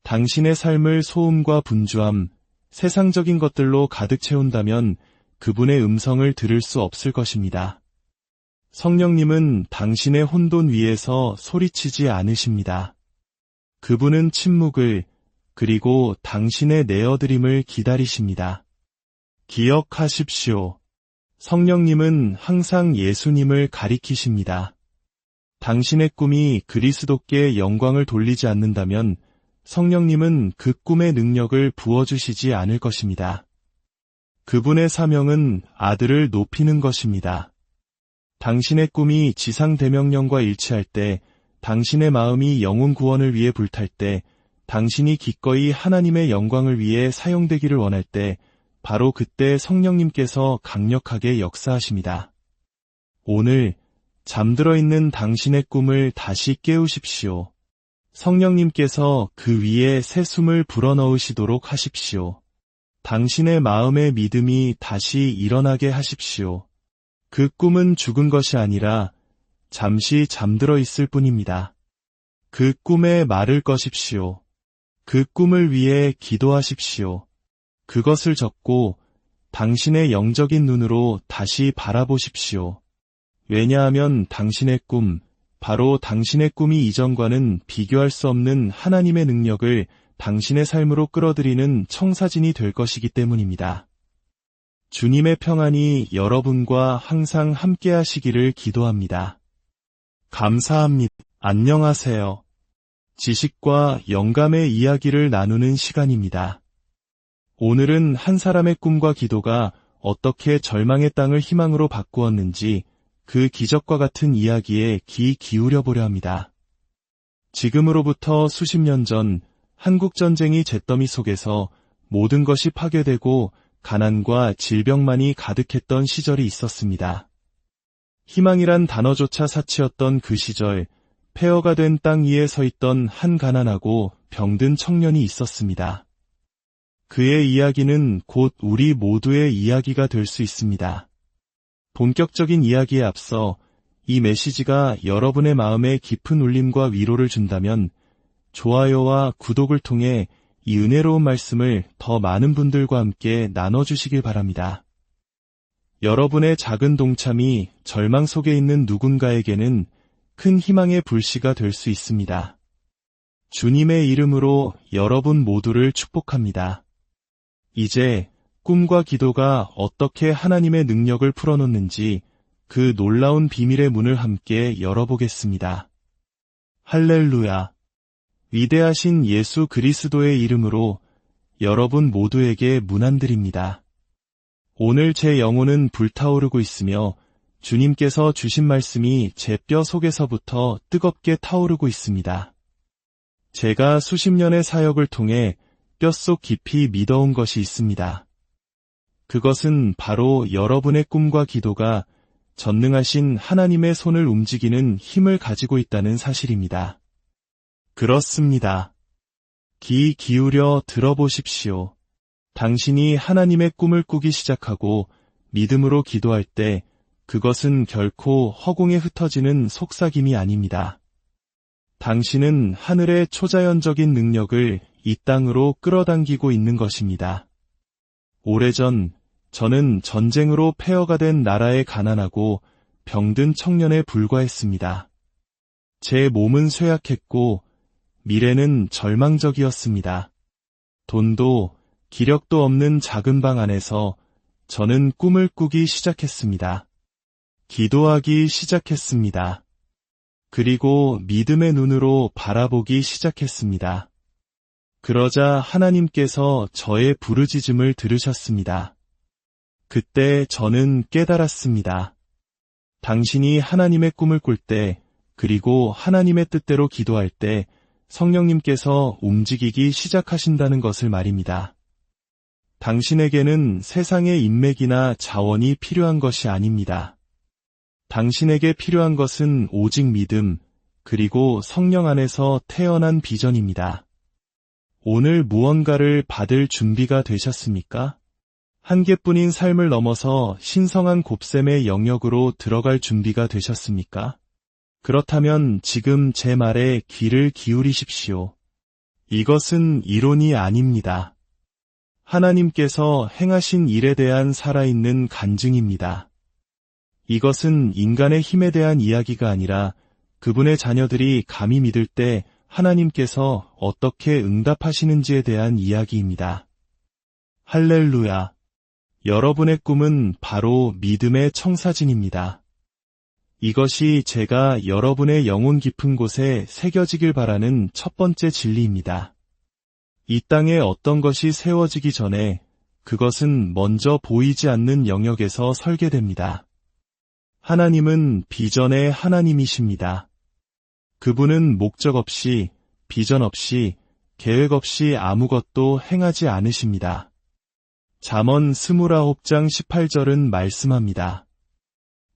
당신의 삶을 소음과 분주함, 세상적인 것들로 가득 채운다면 그분의 음성을 들을 수 없을 것입니다. 성령님은 당신의 혼돈 위에서 소리치지 않으십니다. 그분은 침묵을, 그리고 당신의 내어드림을 기다리십니다. 기억하십시오. 성령님은 항상 예수님을 가리키십니다. 당신의 꿈이 그리스도께 영광을 돌리지 않는다면 성령님은 그 꿈의 능력을 부어주시지 않을 것입니다. 그분의 사명은 아들을 높이는 것입니다. 당신의 꿈이 지상대명령과 일치할 때, 당신의 마음이 영혼 구원을 위해 불탈 때, 당신이 기꺼이 하나님의 영광을 위해 사용되기를 원할 때, 바로 그때 성령님께서 강력하게 역사하십니다. 오늘 잠들어 있는 당신의 꿈을 다시 깨우십시오. 성령님께서 그 위에 새 숨을 불어넣으시도록 하십시오. 당신의 마음의 믿음이 다시 일어나게 하십시오. 그 꿈은 죽은 것이 아니라 잠시 잠들어 있을 뿐입니다. 그 꿈에 말을 거십시오. 그 꿈을 위해 기도하십시오. 그것을 적고 당신의 영적인 눈으로 다시 바라보십시오. 왜냐하면 당신의 꿈, 바로 당신의 꿈이 이전과는 비교할 수 없는 하나님의 능력을 당신의 삶으로 끌어들이는 청사진이 될 것이기 때문입니다. 주님의 평안이 여러분과 항상 함께 하시기를 기도합니다. 감사합니다. 안녕하세요. 지식과 영감의 이야기를 나누는 시간입니다. 오늘은 한 사람의 꿈과 기도가 어떻게 절망의 땅을 희망으로 바꾸었는지 그 기적과 같은 이야기에 귀 기울여 보려 합니다. 지금으로부터 수십 년 전 한국전쟁이 잿더미 속에서 모든 것이 파괴되고 가난과 질병만이 가득했던 시절이 있었습니다. 희망이란 단어조차 사치였던 그 시절, 폐허가 된 땅 위에 서 있던 한 가난하고 병든 청년이 있었습니다. 그의 이야기는 곧 우리 모두의 이야기가 될 수 있습니다. 본격적인 이야기에 앞서 이 메시지가 여러분의 마음에 깊은 울림과 위로를 준다면 좋아요와 구독을 통해 이 은혜로운 말씀을 더 많은 분들과 함께 나눠주시길 바랍니다. 여러분의 작은 동참이 절망 속에 있는 누군가에게는 큰 희망의 불씨가 될 수 있습니다. 주님의 이름으로 여러분 모두를 축복합니다. 이제 꿈과 기도가 어떻게 하나님의 능력을 풀어놓는지 그 놀라운 비밀의 문을 함께 열어보겠습니다. 할렐루야! 위대하신 예수 그리스도의 이름으로 여러분 모두에게 문안드립니다. 오늘 제 영혼은 불타오르고 있으며 주님께서 주신 말씀이 제 뼈 속에서부터 뜨겁게 타오르고 있습니다. 제가 수십 년의 사역을 통해 뼛속 깊이 믿어온 것이 있습니다. 그것은 바로 여러분의 꿈과 기도가 전능하신 하나님의 손을 움직이는 힘을 가지고 있다는 사실입니다. 그렇습니다. 귀 기울여 들어보십시오. 당신이 하나님의 꿈을 꾸기 시작하고 믿음으로 기도할 때 그것은 결코 허공에 흩어지는 속삭임이 아닙니다. 당신은 하늘의 초자연적인 능력을 이 땅으로 끌어당기고 있는 것입니다. 오래전 저는 전쟁으로 폐허가 된 나라의 가난하고 병든 청년에 불과했습니다. 제 몸은 쇠약했고 미래는 절망적이었습니다. 돈도 기력도 없는 작은 방 안에서 저는 꿈을 꾸기 시작했습니다. 기도하기 시작했습니다. 그리고 믿음의 눈으로 바라보기 시작했습니다. 그러자 하나님께서 저의 부르짖음을 들으셨습니다. 그때 저는 깨달았습니다. 당신이 하나님의 꿈을 꿀 때, 그리고 하나님의 뜻대로 기도할 때 성령님께서 움직이기 시작하신다는 것을 말입니다. 당신에게는 세상의 인맥이나 자원이 필요한 것이 아닙니다. 당신에게 필요한 것은 오직 믿음, 그리고 성령 안에서 태어난 비전입니다. 오늘 무언가를 받을 준비가 되셨습니까? 한 개뿐인 삶을 넘어서 신성한 곱셈의 영역으로 들어갈 준비가 되셨습니까? 그렇다면 지금 제 말에 귀를 기울이십시오. 이것은 이론이 아닙니다. 하나님께서 행하신 일에 대한 살아있는 간증입니다. 이것은 인간의 힘에 대한 이야기가 아니라 그분의 자녀들이 감히 믿을 때 하나님께서 어떻게 응답하시는지에 대한 이야기입니다. 할렐루야! 여러분의 꿈은 바로 믿음의 청사진입니다. 이것이 제가 여러분의 영혼 깊은 곳에 새겨지길 바라는 첫 번째 진리입니다. 이 땅에 어떤 것이 세워지기 전에 그것은 먼저 보이지 않는 영역에서 설계됩니다. 하나님은 비전의 하나님이십니다. 그분은 목적 없이, 비전 없이, 계획 없이 아무것도 행하지 않으십니다. 잠언 29장 18절은 말씀합니다.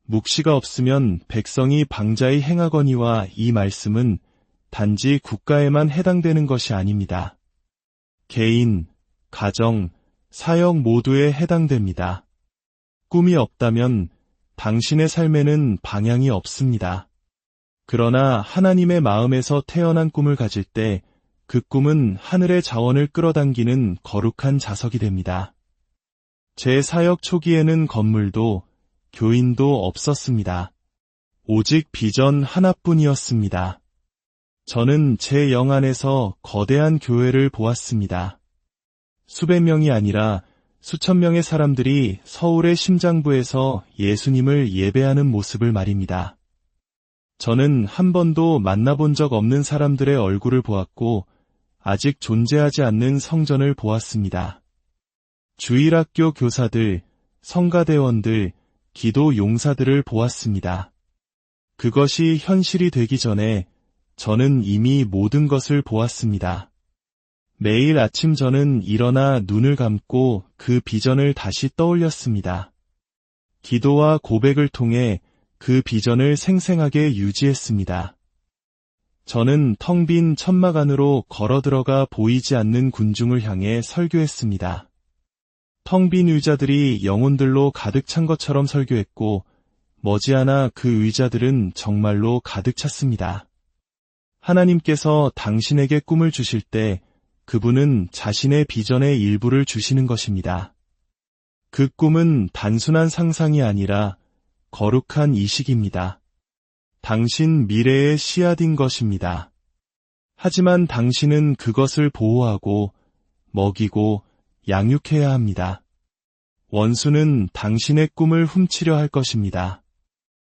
묵시가 없으면 백성이 방자히 행하거니와 이 말씀은 단지 국가에만 해당되는 것이 아닙니다. 개인, 가정, 사역 모두에 해당됩니다. 꿈이 없다면 당신의 삶에는 방향이 없습니다. 그러나 하나님의 마음에서 태어난 꿈을 가질 때 그 꿈은 하늘의 자원을 끌어당기는 거룩한 자석이 됩니다. 제 사역 초기에는 건물도 교인도 없었습니다. 오직 비전 하나뿐이었습니다. 저는 제 영 안에서 거대한 교회를 보았습니다. 수백 명이 아니라 수천 명의 사람들이 서울의 심장부에서 예수님을 예배하는 모습을 말입니다. 저는 한 번도 만나본 적 없는 사람들의 얼굴을 보았고 아직 존재하지 않는 성전을 보았습니다. 주일학교 교사들, 성가대원들, 기도 용사들을 보았습니다. 그것이 현실이 되기 전에 저는 이미 모든 것을 보았습니다. 매일 아침 저는 일어나 눈을 감고 그 비전을 다시 떠올렸습니다. 기도와 고백을 통해 그 비전을 생생하게 유지했습니다. 저는 텅 빈 천막 안으로 걸어 들어가 보이지 않는 군중을 향해 설교했습니다. 텅 빈 의자들이 영혼들로 가득 찬 것처럼 설교했고 머지않아 그 의자들은 정말로 가득 찼습니다. 하나님께서 당신에게 꿈을 주실 때 그분은 자신의 비전의 일부를 주시는 것입니다. 그 꿈은 단순한 상상이 아니라 거룩한 이식입니다. 당신 미래의 씨앗인 것입니다. 하지만 당신은 그것을 보호하고 먹이고 양육해야 합니다. 원수는 당신의 꿈을 훔치려 할 것입니다.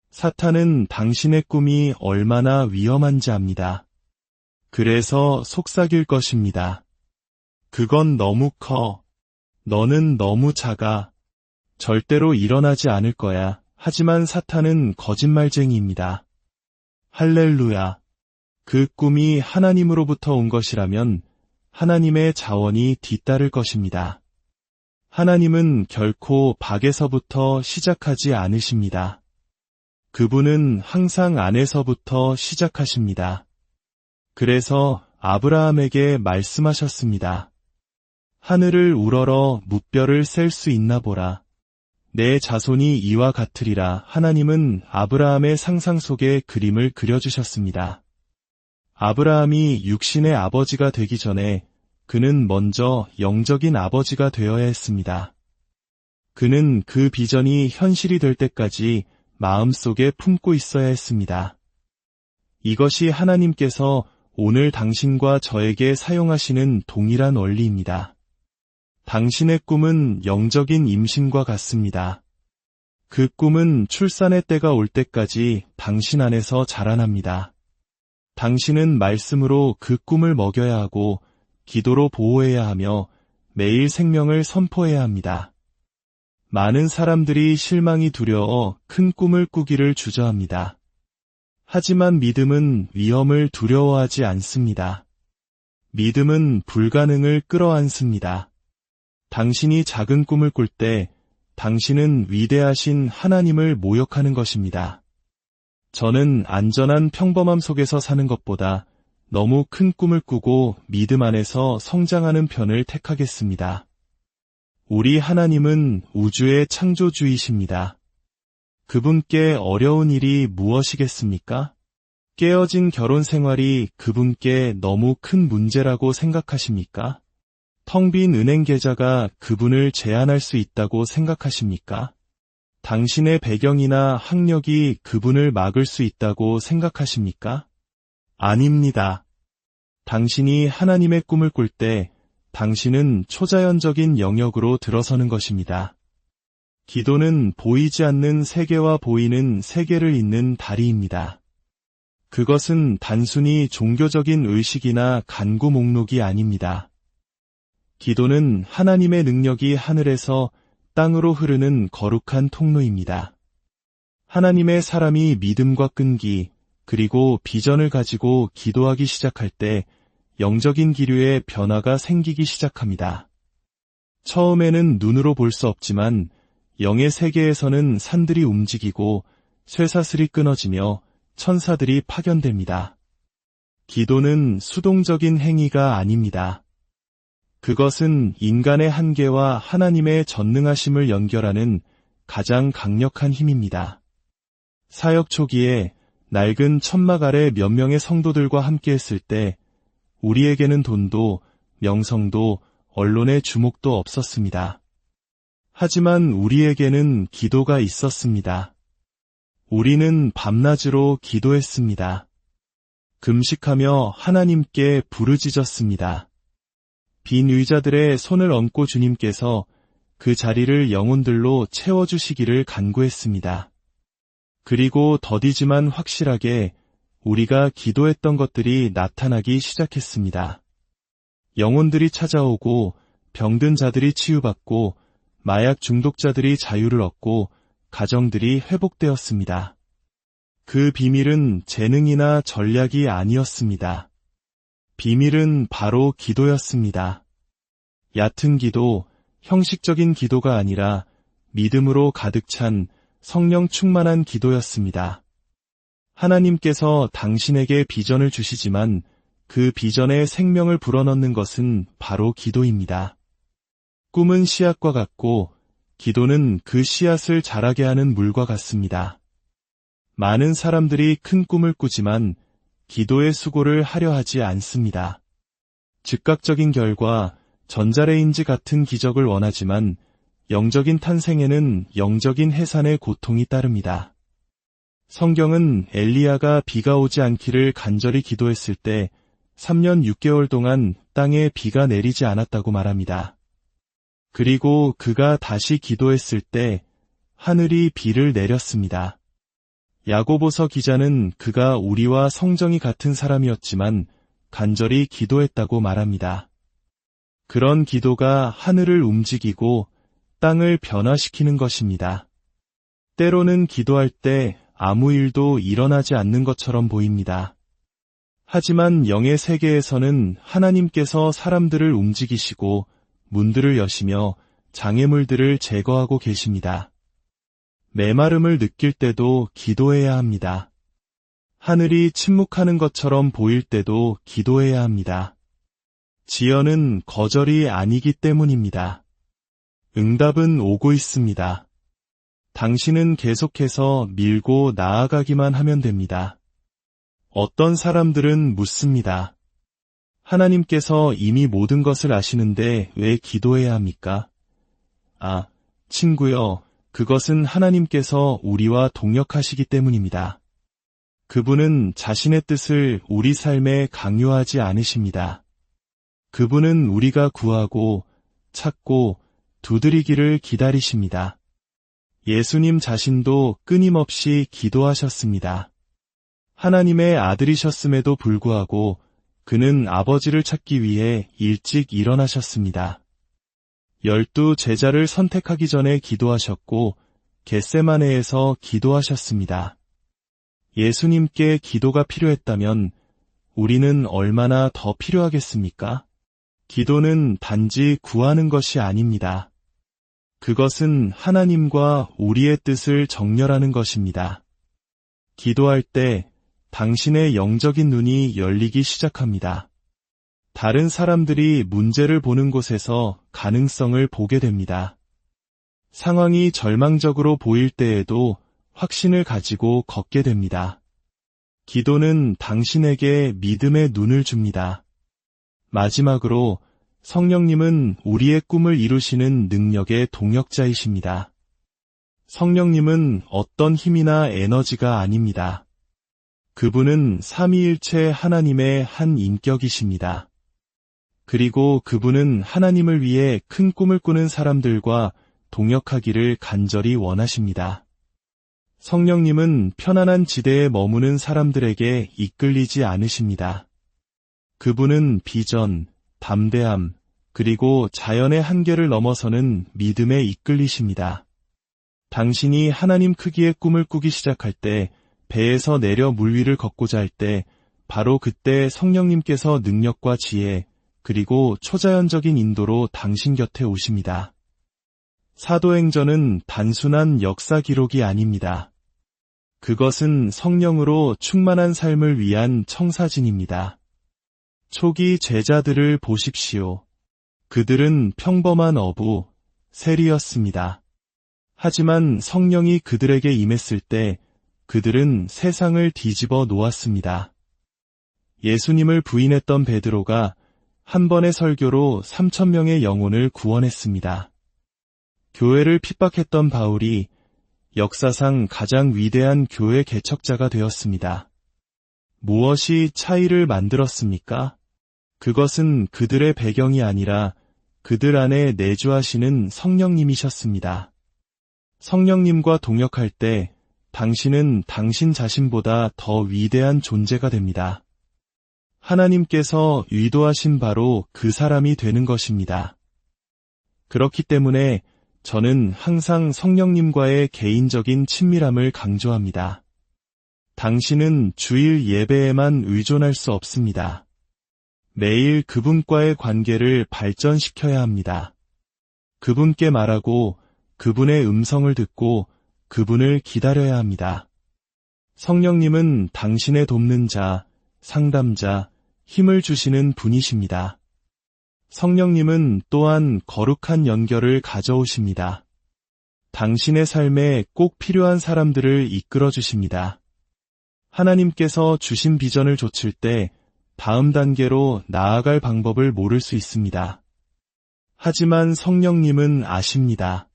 사탄은 당신의 꿈이 얼마나 위험한지 압니다. 그래서 속삭일 것입니다. 그건 너무 커. 너는 너무 작아. 절대로 일어나지 않을 거야. 하지만 사탄은 거짓말쟁이입니다. 할렐루야. 그 꿈이 하나님으로부터 온 것이라면 하나님의 자원이 뒤따를 것입니다. 하나님은 결코 밖에서부터 시작하지 않으십니다. 그분은 항상 안에서부터 시작하십니다. 그래서 아브라함에게 말씀하셨습니다. 하늘을 우러러 무뼈를 셀 수 있나 보라. 내 자손이 이와 같으리라. 하나님은 아브라함의 상상 속에 그림을 그려주셨습니다. 아브라함이 육신의 아버지가 되기 전에 그는 먼저 영적인 아버지가 되어야 했습니다. 그는 그 비전이 현실이 될 때까지 마음속에 품고 있어야 했습니다. 이것이 하나님께서 오늘 당신과 저에게 사용하시는 동일한 원리입니다. 당신의 꿈은 영적인 임신과 같습니다. 그 꿈은 출산의 때가 올 때까지 당신 안에서 자라납니다. 당신은 말씀으로 그 꿈을 먹여야 하고 기도로 보호해야 하며 매일 생명을 선포해야 합니다. 많은 사람들이 실망이 두려워 큰 꿈을 꾸기를 주저합니다. 하지만 믿음은 위험을 두려워하지 않습니다. 믿음은 불가능을 끌어안습니다. 당신이 작은 꿈을 꿀 때 당신은 위대하신 하나님을 모욕하는 것입니다. 저는 안전한 평범함 속에서 사는 것보다 너무 큰 꿈을 꾸고 믿음 안에서 성장하는 편을 택하겠습니다. 우리 하나님은 우주의 창조주이십니다. 그분께 어려운 일이 무엇이겠습니까? 깨어진 결혼 생활이 그분께 너무 큰 문제라고 생각하십니까? 텅 빈 은행 계좌가 그분을 제한할 수 있다고 생각하십니까? 당신의 배경이나 학력이 그분을 막을 수 있다고 생각하십니까? 아닙니다. 당신이 하나님의 꿈을 꿀 때 당신은 초자연적인 영역으로 들어서는 것입니다. 기도는 보이지 않는 세계와 보이는 세계를 잇는 다리입니다. 그것은 단순히 종교적인 의식이나 간구 목록이 아닙니다. 기도는 하나님의 능력이 하늘에서 땅으로 흐르는 거룩한 통로입니다. 하나님의 사람이 믿음과 끈기, 그리고 비전을 가지고 기도하기 시작할 때 영적인 기류의 변화가 생기기 시작합니다. 처음에는 눈으로 볼 수 없지만 영의 세계에서는 산들이 움직이고 쇠사슬이 끊어지며 천사들이 파견됩니다. 기도는 수동적인 행위가 아닙니다. 그것은 인간의 한계와 하나님의 전능하심을 연결하는 가장 강력한 힘입니다. 사역 초기에 낡은 천막 아래 몇 명의 성도들과 함께 했을 때 우리에게는 돈도 명성도 언론의 주목도 없었습니다. 하지만 우리에게는 기도가 있었습니다. 우리는 밤낮으로 기도했습니다. 금식하며 하나님께 부르짖었습니다. 빈 의자들의 손을 얹고 주님께서 그 자리를 영혼들로 채워주시기를 간구했습니다. 그리고 더디지만 확실하게 우리가 기도했던 것들이 나타나기 시작했습니다. 영혼들이 찾아오고 병든 자들이 치유받고 마약 중독자들이 자유를 얻고 가정들이 회복되었습니다. 그 비밀은 재능이나 전략이 아니었습니다. 비밀은 바로 기도였습니다. 얕은 기도, 형식적인 기도가 아니라 믿음으로 가득 찬 성령 충만한 기도였습니다. 하나님께서 당신에게 비전을 주시지만 그 비전에 생명을 불어넣는 것은 바로 기도입니다. 꿈은 씨앗과 같고 기도는 그 씨앗을 자라게 하는 물과 같습니다. 많은 사람들이 큰 꿈을 꾸지만 기도의 수고를 하려 하지 않습니다. 즉각적인 결과, 전자레인지 같은 기적을 원하지만 영적인 탄생에는 영적인 해산의 고통이 따릅니다. 성경은 엘리야가 비가 오지 않기를 간절히 기도했을 때 3년 6개월 동안 땅에 비가 내리지 않았다고 말합니다. 그리고 그가 다시 기도했을 때 하늘이 비를 내렸습니다. 야고보서 기자는 그가 우리와 성정이 같은 사람이었지만 간절히 기도했다고 말합니다. 그런 기도가 하늘을 움직이고 땅을 변화시키는 것입니다. 때로는 기도할 때 아무 일도 일어나지 않는 것처럼 보입니다. 하지만 영의 세계에서는 하나님께서 사람들을 움직이시고 문들을 여시며 장애물들을 제거하고 계십니다. 메마름을 느낄 때도 기도해야 합니다. 하늘이 침묵하는 것처럼 보일 때도 기도해야 합니다. 지연은 거절이 아니기 때문입니다. 응답은 오고 있습니다. 당신은 계속해서 밀고 나아가기만 하면 됩니다. 어떤 사람들은 묻습니다. 하나님께서 이미 모든 것을 아시는데 왜 기도해야 합니까? 아, 친구여, 그것은 하나님께서 우리와 동역하시기 때문입니다. 그분은 자신의 뜻을 우리 삶에 강요하지 않으십니다. 그분은 우리가 구하고 찾고 두드리기를 기다리십니다. 예수님 자신도 끊임없이 기도하셨습니다. 하나님의 아들이셨음에도 불구하고 그는 아버지를 찾기 위해 일찍 일어나셨습니다. 12 제자를 선택하기 전에 기도하셨고 겟세마네에서 기도하셨습니다. 예수님께 기도가 필요했다면 우리는 얼마나 더 필요하겠습니까? 기도는 단지 구하는 것이 아닙니다. 그것은 하나님과 우리의 뜻을 정렬하는 것입니다. 기도할 때 당신의 영적인 눈이 열리기 시작합니다. 다른 사람들이 문제를 보는 곳에서 가능성을 보게 됩니다. 상황이 절망적으로 보일 때에도 확신을 가지고 걷게 됩니다. 기도는 당신에게 믿음의 눈을 줍니다. 마지막으로 성령님은 우리의 꿈을 이루시는 능력의 동역자이십니다. 성령님은 어떤 힘이나 에너지가 아닙니다. 그분은 삼위일체 하나님의 한 인격이십니다. 그리고 그분은 하나님을 위해 큰 꿈을 꾸는 사람들과 동역하기를 간절히 원하십니다. 성령님은 편안한 지대에 머무는 사람들에게 이끌리지 않으십니다. 그분은 비전, 담대함, 그리고 자연의 한계를 넘어서는 믿음에 이끌리십니다. 당신이 하나님 크기의 꿈을 꾸기 시작할 때, 배에서 내려 물 위를 걷고자 할 때, 바로 그때 성령님께서 능력과 지혜, 그리고 초자연적인 인도로 당신 곁에 오십니다. 사도행전은 단순한 역사 기록이 아닙니다. 그것은 성령으로 충만한 삶을 위한 청사진입니다. 초기 제자들을 보십시오. 그들은 평범한 어부, 세리였습니다. 하지만 성령이 그들에게 임했을 때 그들은 세상을 뒤집어 놓았습니다. 예수님을 부인했던 베드로가 한 번의 설교로 3,000명의 영혼을 구원했습니다. 교회를 핍박했던 바울이 역사상 가장 위대한 교회 개척자가 되었습니다. 무엇이 차이를 만들었습니까? 그것은 그들의 배경이 아니라 그들 안에 내주하시는 성령님이셨습니다. 성령님과 동역할 때 당신은 당신 자신보다 더 위대한 존재가 됩니다. 하나님께서 의도하신 바로 그 사람이 되는 것입니다. 그렇기 때문에 저는 항상 성령님과의 개인적인 친밀함을 강조합니다. 당신은 주일 예배에만 의존할 수 없습니다. 매일 그분과의 관계를 발전시켜야 합니다. 그분께 말하고 그분의 음성을 듣고 그분을 기다려야 합니다. 성령님은 당신의 돕는 자, 상담자, 힘을 주시는 분이십니다. 성령님은 또한 거룩한 연결을 가져오십니다. 당신의 삶에 꼭 필요한 사람들을 이끌어 주십니다. 하나님께서 주신 비전을 좇을 때 다음 단계로 나아갈 방법을 모를 수 있습니다. 하지만 성령님은 아십니다.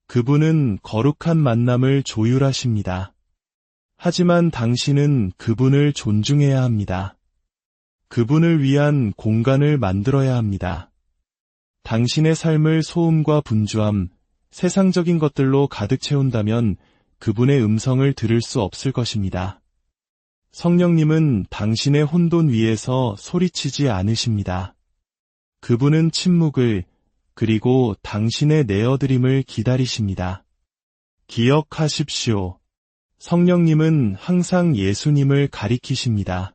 그분은 거룩한 만남을 조율하십니다. 하지만 당신은 그분을 존중해야 합니다. 그분을 위한 공간을 만들어야 합니다. 당신의 삶을 소음과 분주함, 세상적인 것들로 가득 채운다면 그분의 음성을 들을 수 없을 것입니다. 성령님은 당신의 혼돈 위에서 소리치지 않으십니다. 그분은 침묵을 그리고 당신의 내어드림을 기다리십니다. 기억하십시오. 성령님은 항상 예수님을 가리키십니다.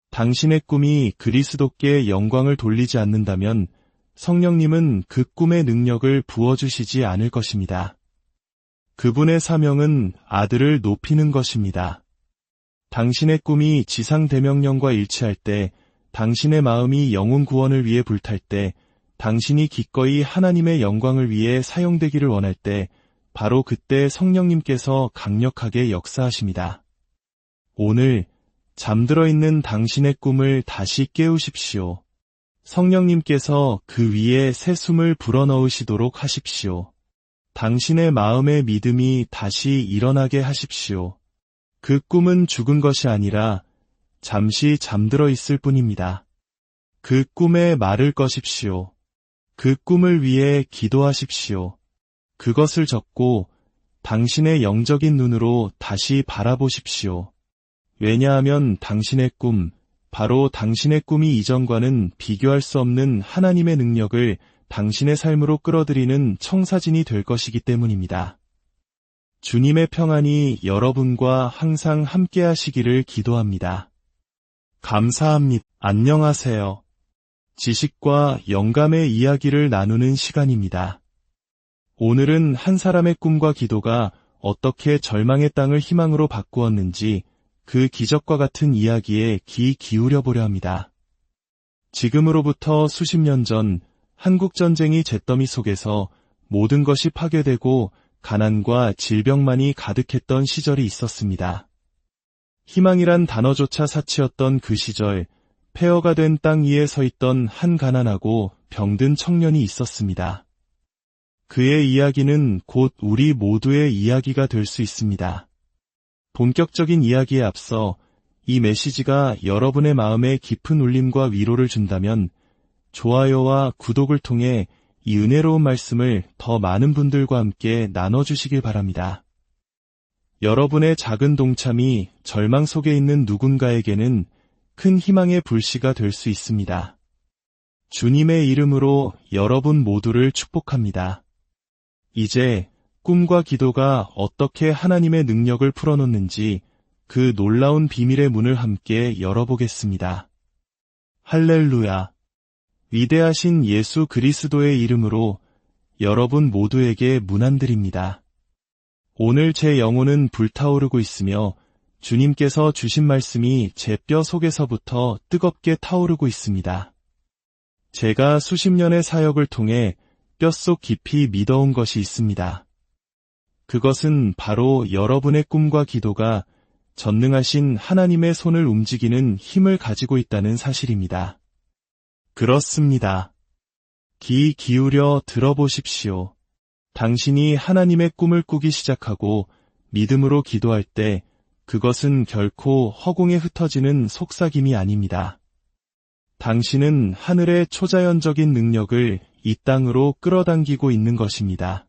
당신의 꿈이 그리스도께 영광을 돌리지 않는다면 성령님은 그 꿈의 능력을 부어주시지 않을 것입니다. 그분의 사명은 아들을 높이는 것입니다. 당신의 꿈이 지상대명령과 일치할 때, 당신의 마음이 영혼 구원을 위해 불탈 때, 당신이 기꺼이 하나님의 영광을 위해 사용되기를 원할 때, 바로 그때 성령님께서 강력하게 역사하십니다. 오늘 잠들어 있는 당신의 꿈을 다시 깨우십시오. 성령님께서 그 위에 새 숨을 불어넣으시도록 하십시오. 당신의 마음의 믿음이 다시 일어나게 하십시오. 그 꿈은 죽은 것이 아니라 잠시 잠들어 있을 뿐입니다. 그 꿈에 말을 거십시오. 그 꿈을 위해 기도하십시오. 그것을 적고 당신의 영적인 눈으로 다시 바라보십시오. 왜냐하면 당신의 꿈, 바로 당신의 꿈이 이전과는 비교할 수 없는 하나님의 능력을 당신의 삶으로 끌어들이는 청사진이 될 것이기 때문입니다. 주님의 평안이 여러분과 항상 함께 하시기를 기도합니다. 감사합니다. 안녕하세요. 지식과 영감의 이야기를 나누는 시간입니다. 오늘은 한 사람의 꿈과 기도가 어떻게 절망의 땅을 희망으로 바꾸었는지 그 기적과 같은 이야기에 귀 기울여 보려 합니다. 지금으로부터 수십 년 전 한국전쟁이 잿더미 속에서 모든 것이 파괴되고 가난과 질병만이 가득했던 시절이 있었습니다. 희망이란 단어조차 사치였던 그 시절, 폐허가 된 땅 위에 서 있던 한 가난하고 병든 청년이 있었습니다. 그의 이야기는 곧 우리 모두의 이야기가 될 수 있습니다. 본격적인 이야기에 앞서 이 메시지가 여러분의 마음에 깊은 울림과 위로를 준다면 좋아요와 구독을 통해 이 은혜로운 말씀을 더 많은 분들과 함께 나눠주시길 바랍니다. 여러분의 작은 동참이 절망 속에 있는 누군가에게는 큰 희망의 불씨가 될 수 있습니다. 주님의 이름으로 여러분 모두를 축복합니다. 이제 꿈과 기도가 어떻게 하나님의 능력을 풀어놓는지 그 놀라운 비밀의 문을 함께 열어보겠습니다. 할렐루야! 위대하신 예수 그리스도의 이름으로 여러분 모두에게 문안드립니다. 오늘 제 영혼은 불타오르고 있으며 주님께서 주신 말씀이 제 뼈 속에서부터 뜨겁게 타오르고 있습니다. 제가 수십 년의 사역을 통해 뼛속 깊이 믿어온 것이 있습니다. 그것은 바로 여러분의 꿈과 기도가 전능하신 하나님의 손을 움직이는 힘을 가지고 있다는 사실입니다. 그렇습니다. 귀 기울여 들어보십시오. 당신이 하나님의 꿈을 꾸기 시작하고 믿음으로 기도할 때 그것은 결코 허공에 흩어지는 속삭임이 아닙니다. 당신은 하늘의 초자연적인 능력을 이 땅으로 끌어당기고 있는 것입니다.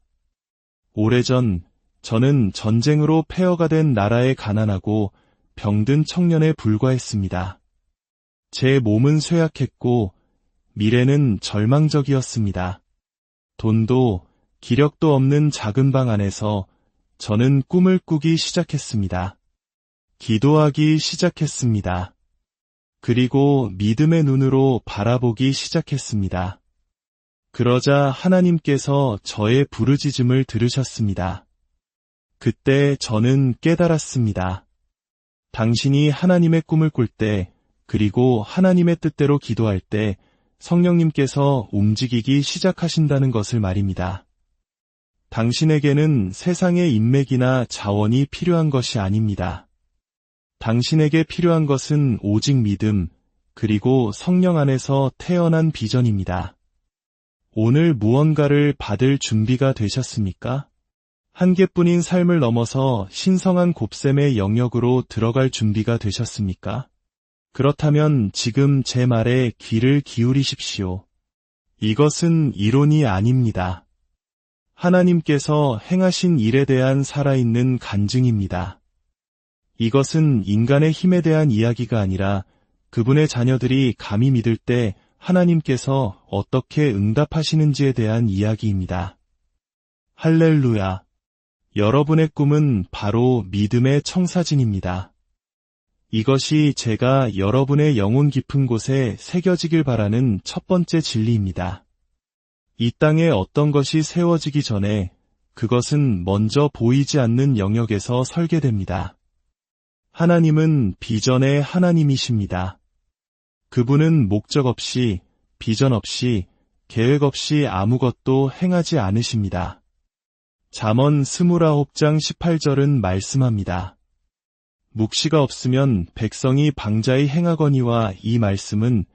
오래전 저는 전쟁으로 폐허가 된 나라의 가난하고 병든 청년에 불과했습니다. 제 몸은 쇠약했고 미래는 절망적이었습니다. 돈도 기력도 없는 작은 방 안에서 저는 꿈을 꾸기 시작했습니다. 기도하기 시작했습니다. 그리고 믿음의 눈으로 바라보기 시작했습니다. 그러자 하나님께서 저의 부르짖음을 들으셨습니다. 그때 저는 깨달았습니다. 당신이 하나님의 꿈을 꿀 때, 그리고 하나님의 뜻대로 기도할 때 성령님께서 움직이기 시작하신다는 것을 말입니다. 당신에게는 세상의 인맥이나 자원이 필요한 것이 아닙니다. 당신에게 필요한 것은 오직 믿음, 그리고 성령 안에서 태어난 비전입니다. 오늘 무언가를 받을 준비가 되셨습니까? 한 개뿐인 삶을 넘어서 신성한 곱셈의 영역으로 들어갈 준비가 되셨습니까? 그렇다면 지금 제 말에 귀를 기울이십시오. 이것은 이론이 아닙니다. 하나님께서 행하신 일에 대한 살아있는 간증입니다. 이것은 인간의 힘에 대한 이야기가 아니라 그분의 자녀들이 감히 믿을 때 하나님께서 어떻게 응답하시는지에 대한 이야기입니다. 할렐루야! 여러분의 꿈은 바로 믿음의 청사진입니다. 이것이 제가 여러분의 영혼 깊은 곳에 새겨지길 바라는 첫 번째 진리입니다. 이 땅에 어떤 것이 세워지기 전에 그것은 먼저 보이지 않는 영역에서 설계됩니다. 하나님은 비전의 하나님이십니다. 그분은 목적 없이, 비전 없이, 계획 없이 아무것도 행하지 않으십니다. 잠언 29장 18절은 말씀합니다. 묵시가 없으면 백성이 방자히 행하거니와 이 말씀은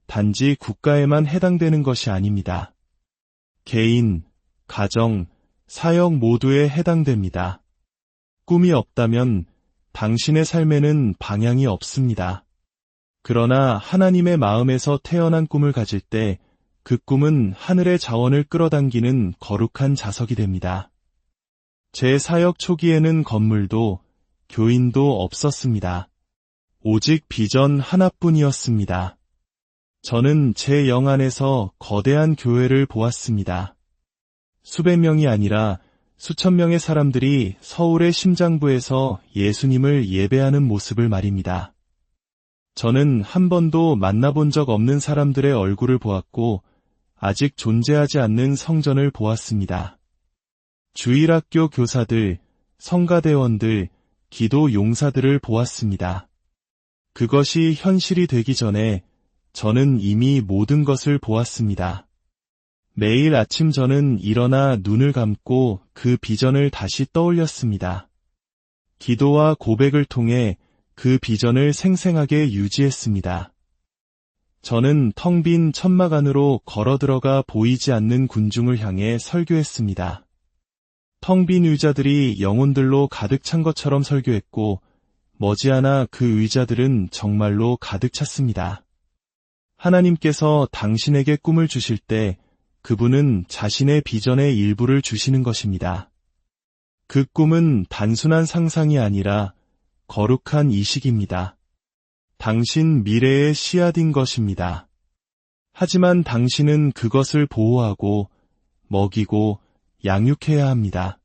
단지 국가에만 해당되는 것이 아닙니다. 개인, 가정, 사역 모두에 해당됩니다. 꿈이 없다면 당신의 삶에는 방향이 없습니다. 그러나 하나님의 마음에서 태어난 꿈을 가질 때 그 꿈은 하늘의 자원을 끌어당기는 거룩한 자석이 됩니다. 제 사역 초기에는 건물도 교인도 없었습니다. 오직 비전 하나뿐이었습니다. 저는 제 영 안에서 거대한 교회를 보았습니다. 수백 명이 아니라 수천 명의 사람들이 서울의 심장부에서 예수님을 예배하는 모습을 말입니다. 저는 한 번도 만나본 적 없는 사람들의 얼굴을 보았고 아직 존재하지 않는 성전을 보았습니다. 주일학교 교사들, 성가대원들, 기도 용사들을 보았습니다. 그것이 현실이 되기 전에 저는 이미 모든 것을 보았습니다. 매일 아침 저는 일어나 눈을 감고 그 비전을 다시 떠올렸습니다. 기도와 고백을 통해 그 비전을 생생하게 유지했습니다. 저는 텅 빈 천막 안으로 걸어 들어가 보이지 않는 군중을 향해 설교했습니다. 텅 빈 의자들이 영혼들로 가득 찬 것처럼 설교했고 머지않아 그 의자들은 정말로 가득 찼습니다. 하나님께서 당신에게 꿈을 주실 때 그분은 자신의 비전의 일부를 주시는 것입니다. 그 꿈은 단순한 상상이 아니라 거룩한 이식입니다. 당신 미래의 씨앗인 것입니다. 하지만 당신은 그것을 보호하고 먹이고 양육해야 합니다.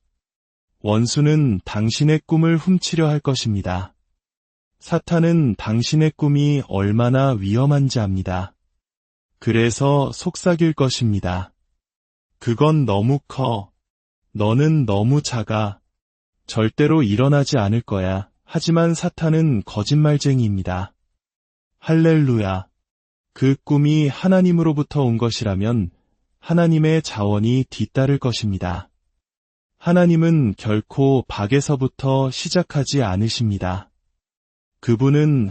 원수는 당신의 꿈을 훔치려 할 것입니다. 사탄은 당신의 꿈이 얼마나 위험한지 압니다. 그래서 속삭일 것입니다. 그건 너무 커. 너는 너무 작아. 절대로 일어나지 않을 거야. 하지만 사탄은 거짓말쟁이입니다. 할렐루야. 그 꿈이 하나님으로부터 온 것이라면 하나님의 자원이 뒤따를 것입니다. 하나님은 결코 박에서부터 시작하지 않으십니다. 그분은